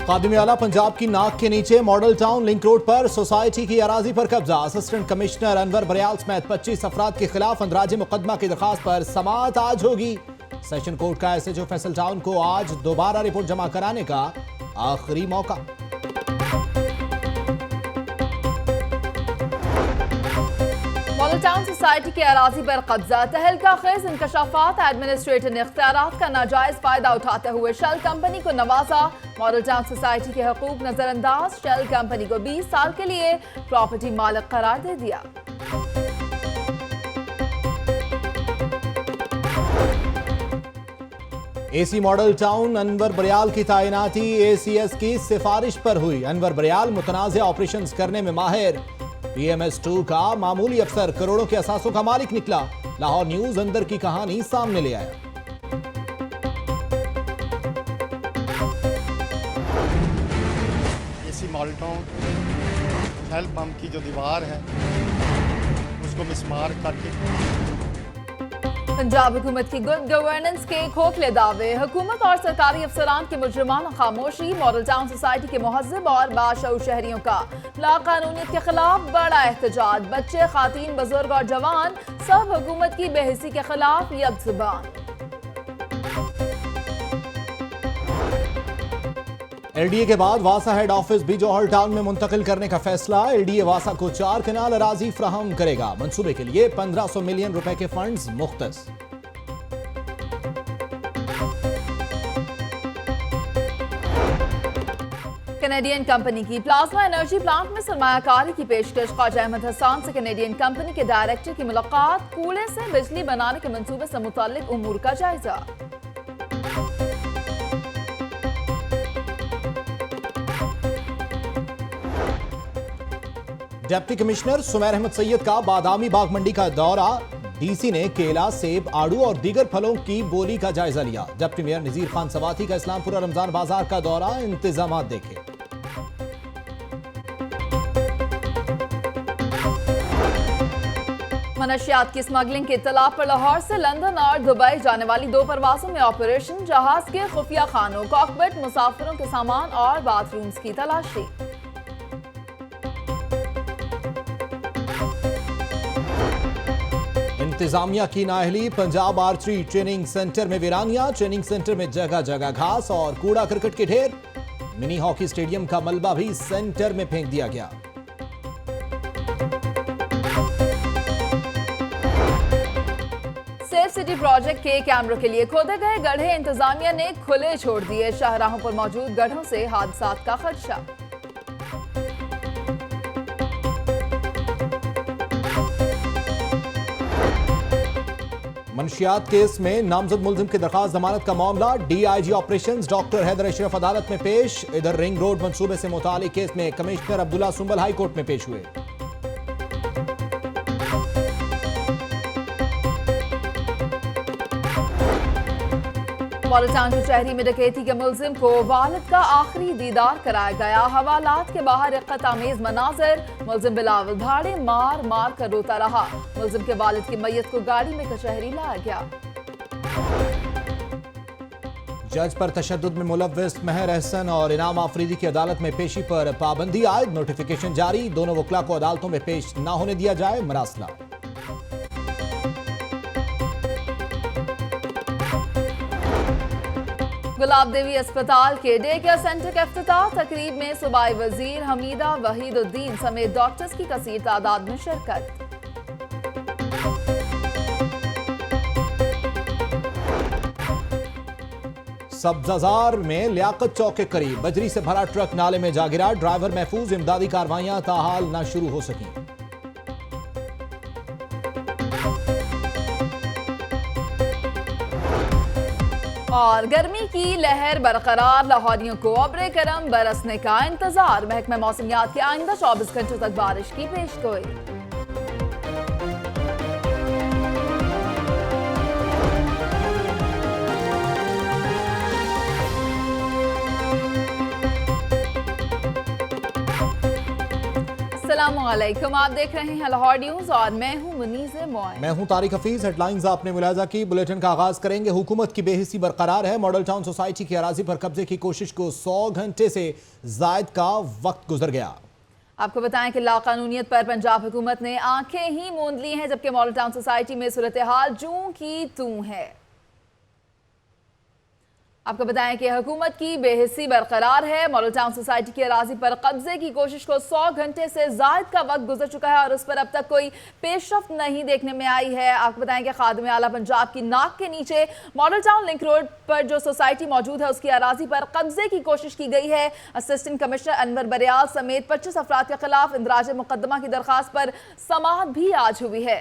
खादिम आला पंजाब की नाक के नीचे मॉडल टाउन लिंक रोड पर सोसाइटी की अराजी पर कब्जा। असिस्टेंट कमिश्नर अनवर बरियाल समेत 25 अफराद के खिलाफ अंदराजी मुकदमा की दरखास्त पर समाअत आज होगी। सेशन कोर्ट का एसएचओ फैसल टाउन को आज दोबारा रिपोर्ट जमा कराने का आखिरी मौका। मॉडल टाउन सोसाइटी के अराजी पर कब्जा, तहलका खेज इंकशाफात, एडमिनिस्ट्रेटर ने इख्तियारात का नाजायज फायदा उठाते हुए शेल कंपनी को नवाजा। मॉडल टाउन सोसाइटी के हकूक नजरअंदाज, शेल कंपनी को 20 साल के लिए प्रॉपर्टी मालिक करार दे दिया। एसी मॉडल टाउन अनवर बरियाल की तैनाती एसीएस की सिफारिश पर हुई। अनवर बरियाल मुतनाज़ ऑपरेशंस करने में माहिर। PMS2 का मामूली अफसर करोड़ों के असासों का मालिक निकला। लाहौर न्यूज अंदर की कहानी सामने ले आया। AC Model Town Shell pump की जो दीवार है उसको मिसमार करके पंजाब हुकूमत की गुड गवर्नेंस के खोखले दावे, हुकूमत और सरकारी अफसरान की मुजरिमाना खामोशी। मॉडल टाउन सोसाइटी के मुहज्जिब और बाशऊर शहरियों का लाकानूनियत के खिलाफ बड़ा एहतजाज। बच्चे, खातीन, बुजुर्ग और जवान सब हुकूमत की बेहिसी के खिलाफ यकजुबान। LDA के बाद वासा हेड ऑफिस भी जौहर टाउन में मुंतकिल करने का फैसला। LDA वासा को 4 कनाल अराजी फ्राहम करेगा। मंसूबे के लिए 1500 मिलियन रुपए के फंड्स मुख्तस। कैनेडियन कंपनी की प्लाज्मा एनर्जी प्लांट में सरमायाकारी की पेशकश। ख्वाजा अहमद हसन से कैनेडियन कंपनी के डायरेक्टर की मुलाकात। कूड़े से बिजली बनाने के मंसूबे से मुताल्लिक उमूर का जायजा। डिप्टी कमिश्नर सुमैर अहमद सैयद का बादामी बाग मंडी का दौरा। डीसी ने केला, सेब, आड़ू और दीगर फलों की बोली का जायजा लिया। डिप्टी मेयर नजीर खान सवाती का इस्लामपुरा रमजान बाजार का दौरा, इंतजामात देखे। मनशियात की स्मगलिंग की इत्तला पर लाहौर से लंदन और दुबई जाने वाली 2 परवाजों में ऑपरेशन। जहाज के खुफिया खानों, कॉकपिट, मुसाफिरों के सामान और बाथरूम्स की तलाशी। इंतजामिया की नाअहली, पंजाब आर्चरी ट्रेनिंग सेंटर में वीरानिया। ट्रेनिंग सेंटर में जगह जगह घास और कूड़ा करकट के ढेर। मिनी हॉकी स्टेडियम का मलबा भी सेंटर में फेंक दिया गया। सेफ सिटी प्रोजेक्ट के कैमरों के लिए खोदे गए गड्ढे इंतजामिया ने खुले छोड़ दिए। शाहराहों पर मौजूद गड्ढों से हादसात का खदशा। मंशियात केस में नामजद मुलजिम की दरखास्त जमानत का मामला। DIG operations doctor Haidar Ashraf अदालत में पेश। इधर रिंग रोड मंसूबे से मुतालिक केस में commissioner Abdullah Sumbal high court में पेश हुए। मॉडल टाउन की शहरी में डकैती के मुलजिम को वालिद का आखिरी दीदार कराया गया। हवालात के बाहर इक़्क़त-आमेज़ मनाज़िर। मुलजिम बिलावल भाड़े मार मार कर रोता रहा। मुलजिम के वालिद की मैयत को गाड़ी में कचहरी लाया गया। जज पर तशद्दुद में मुलव्विस महर अहसन और इनाम आफरीदी की अदालत में पेशी पर पाबंदी आयद। नोटिफिकेशन जारी। दोनों वकला को अदालतों में पेश न होने दिया जाए। मरासला। गुलाब देवी अस्पताल के डे केयर सेंटर का इफ्तिताह। तकरीब में सूबाई वजीर हमीदा वहीदुद्दीन समेत डॉक्टर्स की कसीर तादाद में शिरकत। सब्जाजार में लियाकत चौक के करीब बजरी से भरा ट्रक नाले में जा गिरा। ड्राइवर महफूज। इमदादी कार्रवाइयां ताहाल न शुरू हो सकी। और गर्मी की लहर बरकरार। लाहौरियों को अब्रे करम बरसने का इंतजार। महकमा मौसमियात के आइंदा 24 घंटों तक बारिश की पेशगोई। अस्सलामुअलैकुम, आप देख रहे हैं लाहौर न्यूज और मैं हूं मुनीज़ मोइन। मैं हूं तारिक हफीज। हेडलाइंस आपने मुलाजा की। बुलेटिन का आगाज करेंगे। हुकूमत की बेहिसी बरकरार है। मॉडल टाउन सोसाइटी की अराजी पर कब्जे की कोशिश को 100 घंटे से जायद का वक्त गुजर गया। आपको बताएं कि लाकानूनियत पर पंजाब हुकूमत ने आंखें ही मूंद ली हैं, जबकि मॉडल टाउन सोसाइटी में सूरत हाल जूं की तूं है। आपको बताएं कि हुकूमत की बेहिस्सी बरकरार है। मॉडल टाउन सोसाइटी की अराजी पर कब्जे की कोशिश को 100 घंटे से जायद का वक्त गुजर चुका है और उस पर अब तक कोई पेशरफ्त नहीं देखने में आई है। आपको बताएं कि खादिम आला पंजाब की नाक के नीचे मॉडल टाउन लिंक रोड पर जो सोसाइटी मौजूद है उसकी अराजी पर कब्जे की कोशिश की गई है। असिस्टेंट कमिश्नर अनवर बरियाल समेत 25 अफराद के खिलाफ इंदराज मुकदमा की दरखास्त पर समाअत भी आज हुई है।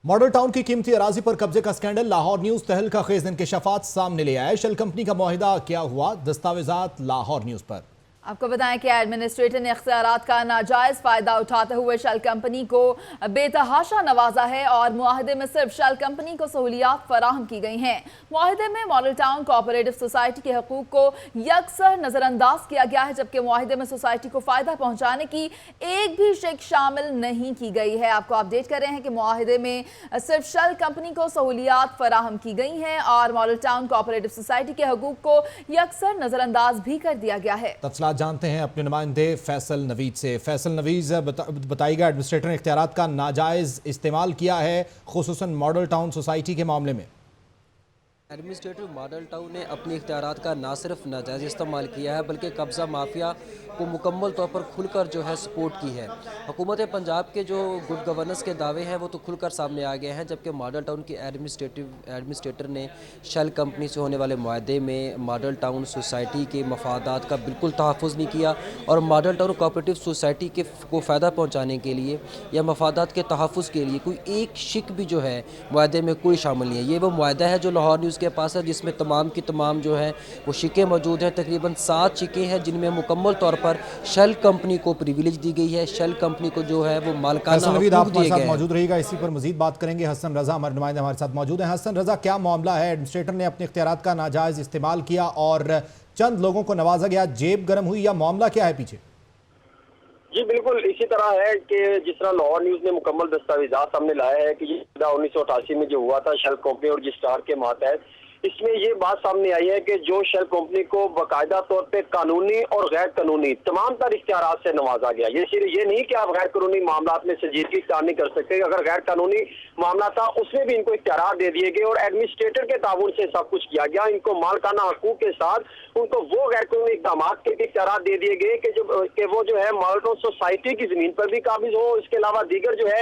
मॉडल टाउन की कीमती अराजी पर कब्जे का स्कैंडल। लाहौर न्यूज तहलका खेज इंकशाफात सामने ले आया है। शेल कंपनी का मुआहिदा क्या हुआ, दस्तावेजात लाहौर न्यूज पर। आपको बताएं कि एडमिनिस्ट्रेटर ने इख्तियारात का नाजायज फायदा उठाते हुए शेल कंपनी को बेतहाशा नवाजा है और मुआहदे में सिर्फ शेल कंपनी को सहूलियात फराहम की गई हैं। मुआहदे में मॉडल टाउन कोऑपरेटिव सोसाइटी के हकूक को यकसर नजरअंदाज किया गया है, जबकि मुआहदे में सोसाइटी को फायदा पहुंचाने की एक भी शिक शामिल नहीं की गई है। आपको अपडेट कर रहे हैं कि मुआहदे में सिर्फ शेल कंपनी को सहूलियात फराहम की गई हैं और मॉडल टाउन कोऑपरेटिव सोसाइटी के हकूक को यकसर नजरअंदाज भी कर दिया गया है। जानते हैं अपने नुमाइंदे फैसल नवीद से। फैसल नवीद, बताइएगा, एडमिनिस्ट्रेटर ने इख्तियारात का नाजायज इस्तेमाल किया है खुसूसन मॉडल टाउन सोसाइटी के मामले में। एडमिनिस्ट्रेटिव मॉडल टाउन ने अपने इख्तियारात का ना सिर्फ नाजायज़ इस्तेमाल किया है बल्कि कब्ज़ा माफिया को मुकम्मल तौर पर खुलकर जो है सपोर्ट की है। हुकूमत पंजाब के जो गुड गवर्नेंस के दावे हैं वो तो खुलकर सामने आ गए हैं, जबकि मॉडल टाउन के एडमिनिस्ट्रेटर ने शेल कंपनी से होने वाले मुआहदे में मॉडल टाउन सोसाइटी के मफादात का बिल्कुल तहफ़्फ़ुज़ नहीं किया और मॉडल टाउन कोऑपरेटिव सोसाइटी को फ़ायदा पहुँचाने के लिए या मफादात के तहफ़्फ़ुज़ के लिए कोई एक शिक भी जो है मुआहदे में कोई शामिल नहीं है। ये वो मुआहदा है जो लाहौर न्यूज़ के पास है, जिसमें तमाम की तमाम जो है वो शिकें मौजूद हैं। तकरीबन 7 शिकें हैं जिनमें मुकम्मल तौर पर शेल कंपनी को प्रिविलेज दी गई है। शेल कंपनी को जो है वो मालिकाना हकूक दिए गए हैं। मौजूद रहिएगा, इसी पर मजीद बात करेंगे। हसन रजा हमारे नुमाइंदे हमारे साथ मौजूद हैं। हसन रजा, क्या मामला है? एडमिनिस्ट्रेटर ने अपने इख्तियारात का नाजायज इस्तेमाल किया और चंद लोगों को नवाजा गया, जेब गर्म हुई, या मामला क्या है पीछे? जी बिल्कुल इसी तरह है कि जिस तरह लाहौर न्यूज ने मुकम्मल दस्तावेजात सामने लाया है कि ये 1988 में जो हुआ था शेल कंपनी और रजिस्ट्रार के मातहत, इसमें ये बात सामने आई है कि जो शेल कंपनी को बाकायदा तौर पे कानूनी और गैर कानूनी तमाम तर इख्तियारात से नवाजा गया। ये सिर्फ ये नहीं कि आप गैर कानूनी मामला में संजीदगी इख्तियार नहीं कर सकते, अगर गैर कानूनी मामला था उसमें भी इनको इख्तियारात दे दिए गए और एडमिनिस्ट्रेटर के ताउन से सब कुछ किया गया। इनको मालिकाना हकूक के साथ उनको वो गैर कानूनी इक़दाम के इख्तियारात दे दिए गए कि वो जो है मॉडल टाउन सोसाइटी की जमीन पर भी काबिज हो। इसके अलावा दीगर जो है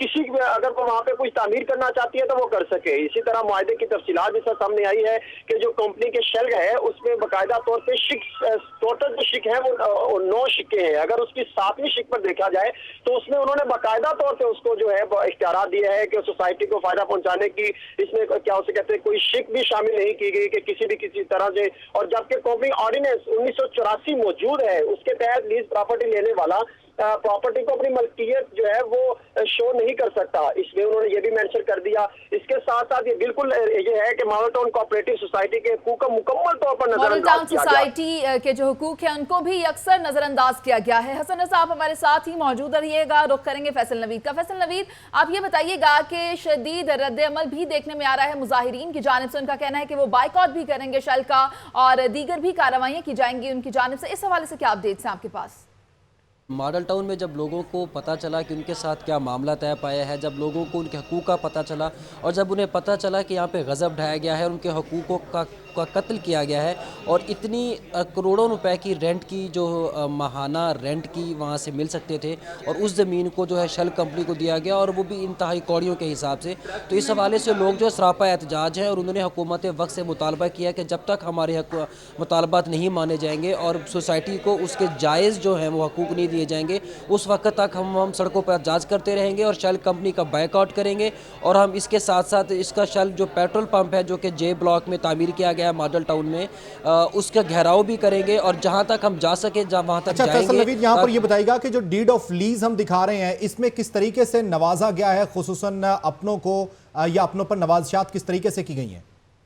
किसी अगर वो वहाँ पे कुछ तामीर करना चाहती है तो वो कर सके। इसी तरह मुआहदे की तफसीलात भी सामने आई है कि जो कंपनी के शेल है उसमें बाकायदा तौर पे शिक, टोटल जो शिक है वो 9 शिकें हैं। अगर उसकी 7वीं शिक पर देखा जाए तो उसमें उन्होंने बाकायदा तौर पे उसको जो है इख्तियारात दिया है कि सोसाइटी को फायदा पहुंचाने की इसमें क्या उसे कहते हैं कोई शिक भी शामिल नहीं की गई कि किसी तरह से। और जबकि कंपनी ऑर्डिनेंस 1984 मौजूद है, उसके तहत लीज प्रॉपर्टी लेने वाला प्रॉपर्टी को अपनी मलकियत जो है वो शो नहीं कर सकता, इसमें उन्होंने ये भी मेंशन कर दिया। इसके साथ साथ ये बिल्कुल ये है कि मॉडल टाउन कोऑपरेटिव सोसाइटी के हकूक का मुकम्मल तौर पर मॉडल टाउन सोसाइटी के जो हुकूक है उनको भी अक्सर नजरअंदाज किया गया है। हसन साहब हमारे साथ ही मौजूद रहिएगा, रुख करेंगे फैसल नवीद का। फैसल नवीद, आप ये बताइएगा कि शदीद रद्द अमल भी देखने में आ रहा है मुजाहिरीन की जानिब से। उनका कहना है कि वो बाइकआउट भी करेंगे शेल का और दीगर भी कार्रवाइयां की जाएंगी उनकी जानिब से। इस हवाले से क्या अपडेट्स हैं आपके पास? मॉडल टाउन में जब लोगों को पता चला कि उनके साथ क्या मामला तय पाया है, जब लोगों को उनके हकूक़ का पता चला और जब उन्हें पता चला कि यहाँ पे गज़ब ढाया गया है, उनके हकूक़ों का कत्ल किया गया है और इतनी करोड़ों रुपए की रेंट की जो माहाना रेंट की वहाँ से मिल सकते थे और उस ज़मीन को जो है शेल कंपनी को दिया गया और वो भी इंतहाई कौड़ियों के हिसाब से। तो इस हवाले से लोग जो सरापा एहतजाज है और उन्होंने हुकूमत वक्त से मुतालबा किया कि जब तक हमारे मुतालबात नहीं माने जाएंगे और सोसाइटी को उसके जायज़ जो हैं वो हकूक़ नहीं दिए जाएंगे, उस वक्त तक हम सड़कों पर एहतजाज करते रहेंगे और शेल कंपनी का बाइकआउट करेंगे। और हम इसके साथ साथ इसका शेल जो पेट्रोल पंप है जो कि जे ब्लॉक में तामीर किया गया मॉडल टाउन में, उसका घेराव भी करेंगे और जहां तक हम जा सके वहां तक जाएंगे। यहाँ पर ये बताइएगा कि जो डीड ऑफ लीज हम दिखा रहे हैं इसमें किस तरीके से नवाजा गया है, खुसूसन अपनों को या अपनों पर नवाजिशात किस तरीके से की गई हैं?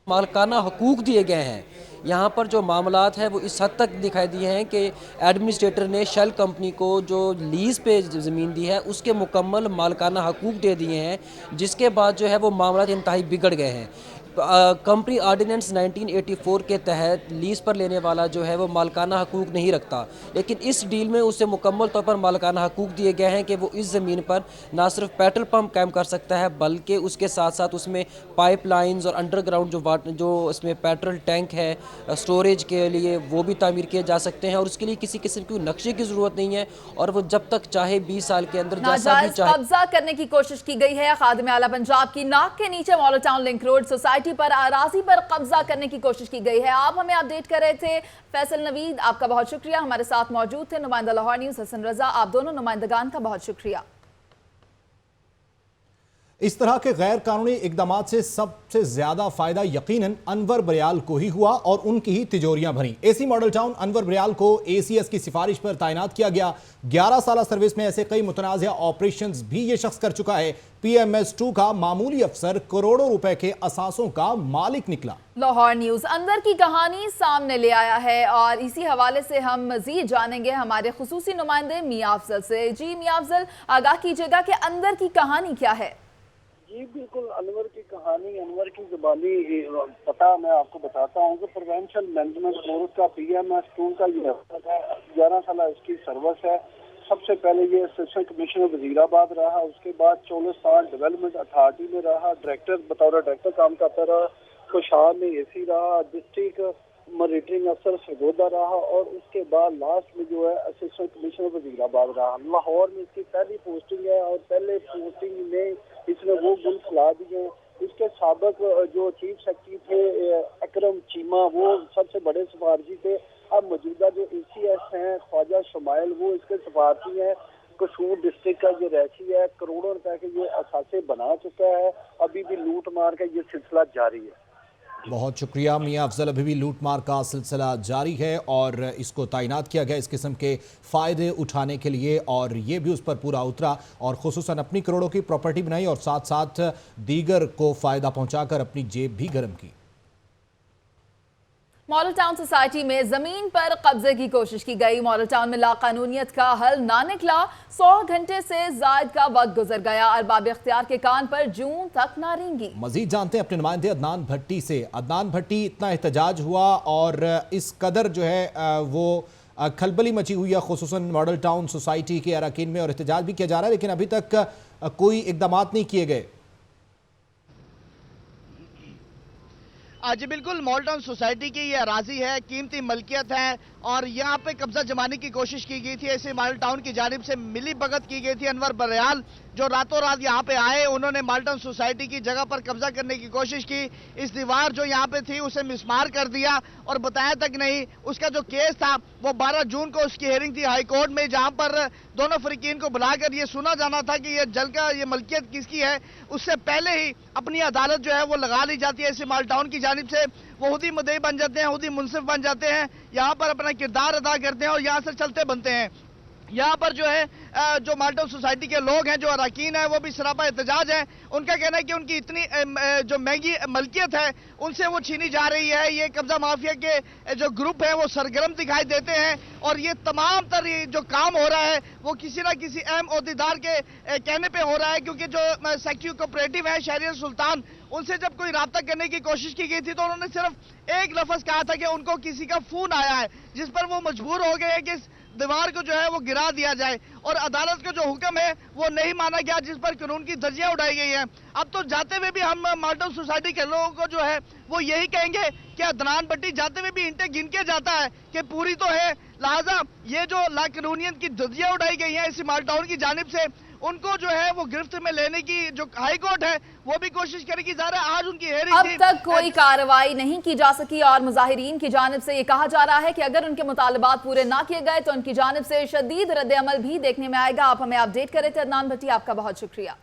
मालकाना हकूक दिए गए हैं। यहाँ पर जो मामलात है वो इस हद तक दिखाई दिए हैं कि एडमिनिस्ट्रेटर ने शेल कंपनी को जो लीज़ पे ज़मीन दी है उसके मुकम्मल मालकाना हकूक दे दिए हैं, जिसके बाद जो है वो मामलात इंतहाई बिगड़ गए हैं। कंपनी ऑर्डिनेंस 1984 के तहत लीज़ पर लेने वाला जो है वो मालकाना हकूक नहीं रखता, लेकिन इस डील में उसे मुकम्मल तौर पर मालकाना हकूक दिए गए हैं कि वो इस ज़मीन पर ना सिर्फ पेट्रोल पंप कायम कर सकता है बल्कि उसके साथ साथ उसमें पाइप लाइन्स और अंडरग्राउंड जो इसमें पेट्रोल टैंक है स्टोरेज के लिए वो भी तामीर किए जा सकते हैं, और उसके लिए किसी किस्म की नक्शे की ज़रूरत नहीं है, और वो जब तक चाहे 20 साल के अंदर जैसा भी चाहे। कब्जा करने की कोशिश की गई है। खादिम आला पंजाब की नाक के नीचे model town link road society पर अराजी पर कब्जा करने की कोशिश की गई है। आप हमें अपडेट कर रहे थे फैसल नवीद, आपका बहुत शुक्रिया। हमारे साथ मौजूद थे नुमाइंदा लाहौर न्यूज़ हसन रजा, आप दोनों नुमाइंदगान का बहुत शुक्रिया। इस तरह के गैर कानूनी इकदाम से सबसे ज्यादा फायदा यकीनन अनवर बरियाल को ही हुआ और उनकी ही तिजोरियां भरी। एसी मॉडल टाउन अनवर बरियाल को एसीएस की सिफारिश पर तैनात किया गया। 11 साल सर्विस में ऐसे कई मुतनाज़िया ऑपरेशंस भी ये शख्स कर चुका है। PMS2 का मामूली अफसर करोड़ों रुपए के असासों का मालिक निकला। लाहौर न्यूज़ अंदर की कहानी सामने ले आया है और इसी हवाले से हम मजीद जानेंगे हमारे खुसूसी नुमाइंदे मियां अफजल से। जी मियां अफजल, आगाह कीजिएगा कि अंदर की कहानी क्या है। जी बिल्कुल, अनवर की कहानी, अनवर की जुबानी पता मैं आपको बताता हूँ कि प्रोवेंशियल मैनेजमेंट कोर्स का PMS2 का ये है। 11 साल इसकी सर्विस है। सबसे पहले ये असिस्टेंट कमिश्नर वजीराबाद रहा, उसके बाद 14 साल डेवलपमेंट अथॉरिटी में रहा, डायरेक्टर बतौर डायरेक्टर काम करता रहा, कोशार में AC रहा, डिस्ट्रिक्ट मॉनिटरिंग अफसर सरगोदा रहा, और उसके बाद लास्ट में जो है असिस्टेंट कमिश्नर वजीराबाद रहा। लाहौर में इसकी पहली पोस्टिंग है और पहले पोस्टिंग में इसने वो गुल फैला दिए। इसके साबिक जो चीफ सेक्रेटरी थे अकरम चीमा, वो सबसे बड़े सिफारशी थे। अब मौजूदा जो ACS हैं ख्वाजा शमाइल, वो इसके सिफारशी हैं। कसूर डिस्ट्रिक्ट का ये रैशी है, करोड़ों रुपए के ये असासे बना चुका है। अभी भी लूट मार का ये सिलसिला जारी है। बहुत शुक्रिया मियां अफजल। अभी भी लूटमार का सिलसिला जारी है और इसको तैनात किया गया इस किस्म के फ़ायदे उठाने के लिए, और ये भी उस पर पूरा उतरा और खुसूसन अपनी करोड़ों की प्रॉपर्टी बनाई और साथ साथ दीगर को फ़ायदा पहुंचाकर अपनी जेब भी गर्म की। मॉडल टाउन सोसाइटी में जमीन पर कब्जे की कोशिश की गई। मॉडल टाउन में लाकानूनियत का हल ना निकला। 100 घंटे से जायद का वक्त गुजर गया। अरबाब इख्तियार के कान पर जूं तक ना रेंगी। मजीद जानते हैं अपने नुमाइंदे अदनान भट्टी से। अदनान भट्टी, इतना एहतजाज हुआ और इस कदर जो है वो खलबली मची हुई है खुसूसन मॉडल टाउन सोसाइटी के अरकान में, और एहतजाज भी किया जा रहा है, लेकिन अभी तक कोई इकदाम नहीं किए गए। जी बिल्कुल, मॉडल टाउन सोसाइटी की ये अराजी है, कीमती मलकियत है और यहाँ पे कब्जा जमाने की कोशिश की गई थी। ऐसे मॉडल टाउन की जानिब से मिली भगत की गई थी। अनवर बरियाल जो रातों रात यहाँ पे आए, उन्होंने मॉडल टाउन सोसाइटी की जगह पर कब्जा करने की कोशिश की। इस दीवार जो यहाँ पे थी उसे मिसमार कर दिया और बताया तक नहीं। उसका जो केस था वो 12 जून को उसकी हेयरिंग थी हाई कोर्ट में, जहाँ पर दोनों फरीकीन को बुलाकर ये सुना जाना था कि ये जल का ये मलकियत किसकी है। उससे पहले ही अपनी अदालत जो है वो लगा ली जाती है। ऐसे मॉडल टाउन की जानिब से वो खुद ही मुद्दई बन जाते हैं, खुद ही मुंसिफ बन जाते हैं, यहाँ पर अपना किरदार अदा करते हैं और यहाँ से चलते बनते हैं। यहाँ पर जो है जो मॉडल टाउन सोसाइटी के लोग हैं, जो अरकान हैं, वो भी सरापा एहतजाज हैं। उनका कहना है कि उनकी इतनी जो महंगी मलकियत है उनसे वो छीनी जा रही है। ये कब्जा माफिया के जो ग्रुप है वो सरगर्म दिखाई देते हैं और ये तमाम तर जो काम हो रहा है वो किसी न किसी अहम ओहदेदार के कहने पे हो रहा है। क्योंकि जो सेक्रेटरी कोऑपरेटिव है शहरियार सुल्तान, उनसे जब कोई राब्ता करने की कोशिश की गई थी तो उन्होंने सिर्फ एक लफ्ज कहा था कि उनको किसी का फोन आया है, जिस पर वो मजबूर हो गए हैं कि दीवार को जो है वो गिरा दिया जाए, और अदालत का जो हुक्म है वो नहीं माना गया, जिस पर कानून की धज्जियां उड़ाई गई हैं। अब तो जाते हुए भी हम मॉडल टाउन सोसाइटी के लोगों को जो है वो यही कहेंगे कि अदनान भट्टी जाते हुए भी इंटे गिन के जाता है कि पूरी तो है, लिहाजा ये जो लाकानूनियत की धज्जियां उड़ाई गई हैं इस मॉडल टाउन की जानिब से, उनको जो है वो गिरफ्त में लेने की जो हाई कोर्ट है वो भी कोशिश करेगी। ज़ाहिर है आज उनकी हेयरिंग अब तक कोई कार्रवाई नहीं की जा सकी और मुजाहिरीन की जानिब से ये कहा जा रहा है कि अगर उनके मुतालबात पूरे ना किए गए तो उनकी जानिब से शदीद रद्द-ए-अमल भी देखने में आएगा। आप हमें अपडेट कर रहे थे अदनान भट्टी, आपका बहुत शुक्रिया।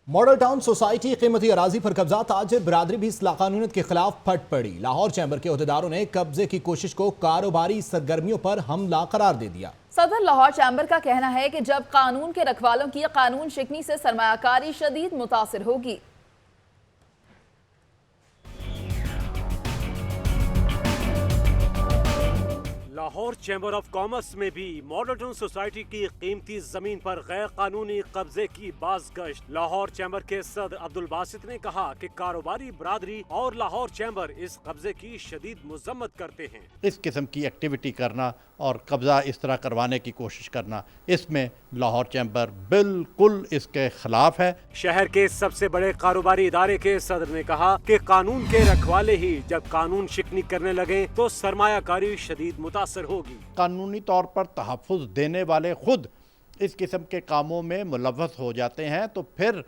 मॉडल टाउन सोसाइटी कीमती अराजी पर कब्जा, ताजिर बिरादरी भी इस लाकानूनियत के खिलाफ फट पड़ी। लाहौर चैम्बर के अहदेदारों ने कब्जे की कोशिश को कारोबारी सरगर्मियों पर हमला करार दे दिया। सदर लाहौर चैम्बर का कहना है कि जब कानून के रखवालों की कानून शिकनी से सरमायाकारी शदीद मुतासिर होगी। लाहौर चैम्बर ऑफ कॉमर्स में भी मॉडल टाउन सोसाइटी की कीमती जमीन पर गैर कानूनी कब्जे की बाज़गश्त। लाहौर चैम्बर के सदर अब्दुल बासित ने कहा कि कारोबारी बरादरी और लाहौर चैम्बर इस कब्जे की शदीद मजम्मत करते हैं। इस किस्म की एक्टिविटी करना और कब्जा इस तरह करवाने की कोशिश करना, इसमें लाहौर चैम्बर बिल्कुल इसके खिलाफ है। शहर के सबसे बड़े कारोबारी इदारे के सदर ने कहा कि कानून के रखवाले ही जब कानून शिकनी करने लगे तो सरमायाकारी शदीद मुतासर होगी। कानूनी तौर पर तहफ़्फ़ुज़ देने वाले खुद इस किस्म के कामों में मुलव्वस हो जाते हैं तो फिर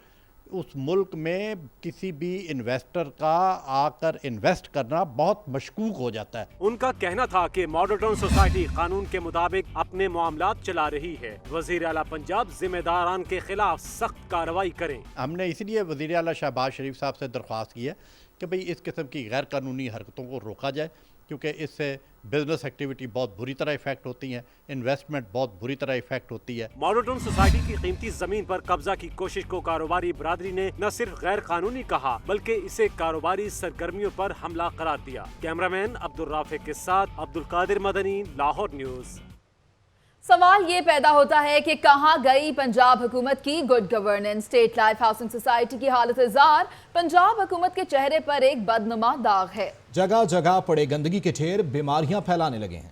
उस मुल्क में किसी भी इन्वेस्टर का आकर इन्वेस्ट करना बहुत मशकूक हो जाता है। उनका कहना था कि मॉडल टाउन सोसाइटी कानून के मुताबिक अपने मामलात चला रही है। वज़ीर आला पंजाब जिम्मेदारान के खिलाफ सख्त कार्रवाई करें। हमने इसलिए वज़ीर आला शहबाज शरीफ साहब से दरख्वास्त की है कि भाई इस किस्म की गैर कानूनी हरकतों को रोका जाए, क्योंकि इससे बिजनेस एक्टिविटी बहुत बुरी तरह इफेक्ट होती है, इन्वेस्टमेंट बहुत बुरी तरह इफेक्ट होती है। मॉडल टाउन सोसाइटी की कीमती जमीन पर कब्जा की कोशिश को कारोबारी बरादरी ने न सिर्फ गैर कानूनी कहा बल्कि इसे कारोबारी सरगर्मियों पर हमला करार दिया। कैमरामैन अब्दुल राफे के साथ अब्दुल कादिर मदनी, लाहौर न्यूज़। सवाल ये पैदा होता है कि कहां गई पंजाब हुकूमत की good governance. State life housing society की हालत जार, पंजाब हुकूमत के चेहरे पर एक बदनुमा दाग है। जगह जगह पड़े गंदगी के ढेर बीमारियां फैलाने लगे हैं।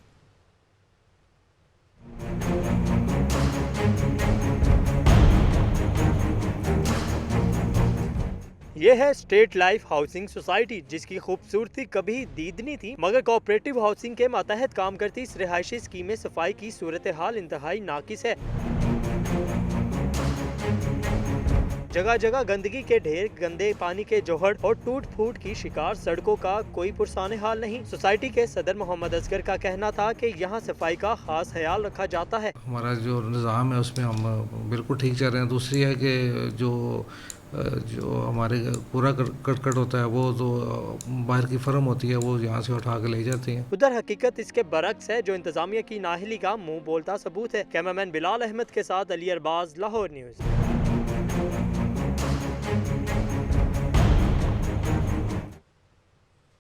ये है स्टेट लाइफ हाउसिंग सोसाइटी, जिसकी खूबसूरती कभी दीदनी थी मगर कोऑपरेटिव हाउसिंग के मातहत काम करती इस रिहायशी स्कीम में सफाई की सूरत हाल इंतहाई नाकिस है। जगह जगह गंदगी के ढेर, गंदे पानी के जोहड़ और टूट फूट की शिकार सड़कों का कोई पुरसाने हाल नहीं। सोसाइटी के सदर मोहम्मद असगर का कहना था कि यहाँ सफाई का खास ख्याल रखा जाता है। हमारा जो निज़ाम है उसमें हम बिल्कुल ठीक चल रहे हैं। दूसरी है कि जो हमारे पूरा कटकट होता है वो तो बाहर की फर्म होती है, वो यहाँ से उठा के ले जाती हैं। उधर हकीकत इसके बरक्स है, जो इंतजामिया की नाहली का मुंह बोलता सबूत है। कैमरामैन बिलाल अहमद के साथ अली अरबाज, लाहौर न्यूज़।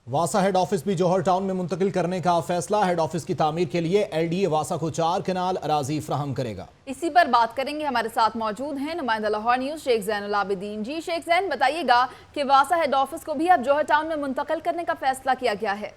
वासा हेड ऑफिस भी जौहर टाउन में मुंतकिल करने का फैसला। हेड ऑफिस की तामीर के लिए LDA वासा को 4 कनाल अराजी फराहम करेगा। इसी पर बात करेंगे, हमारे साथ मौजूद हैं नुमाइंदा लाहौर न्यूज़ शेख ज़ैनुल आबिदीन। जी शेख ज़ैन, बताइएगा कि वासा हेड ऑफिस को भी अब जौहर टाउन में मुंतकिल करने का फैसला किया गया है।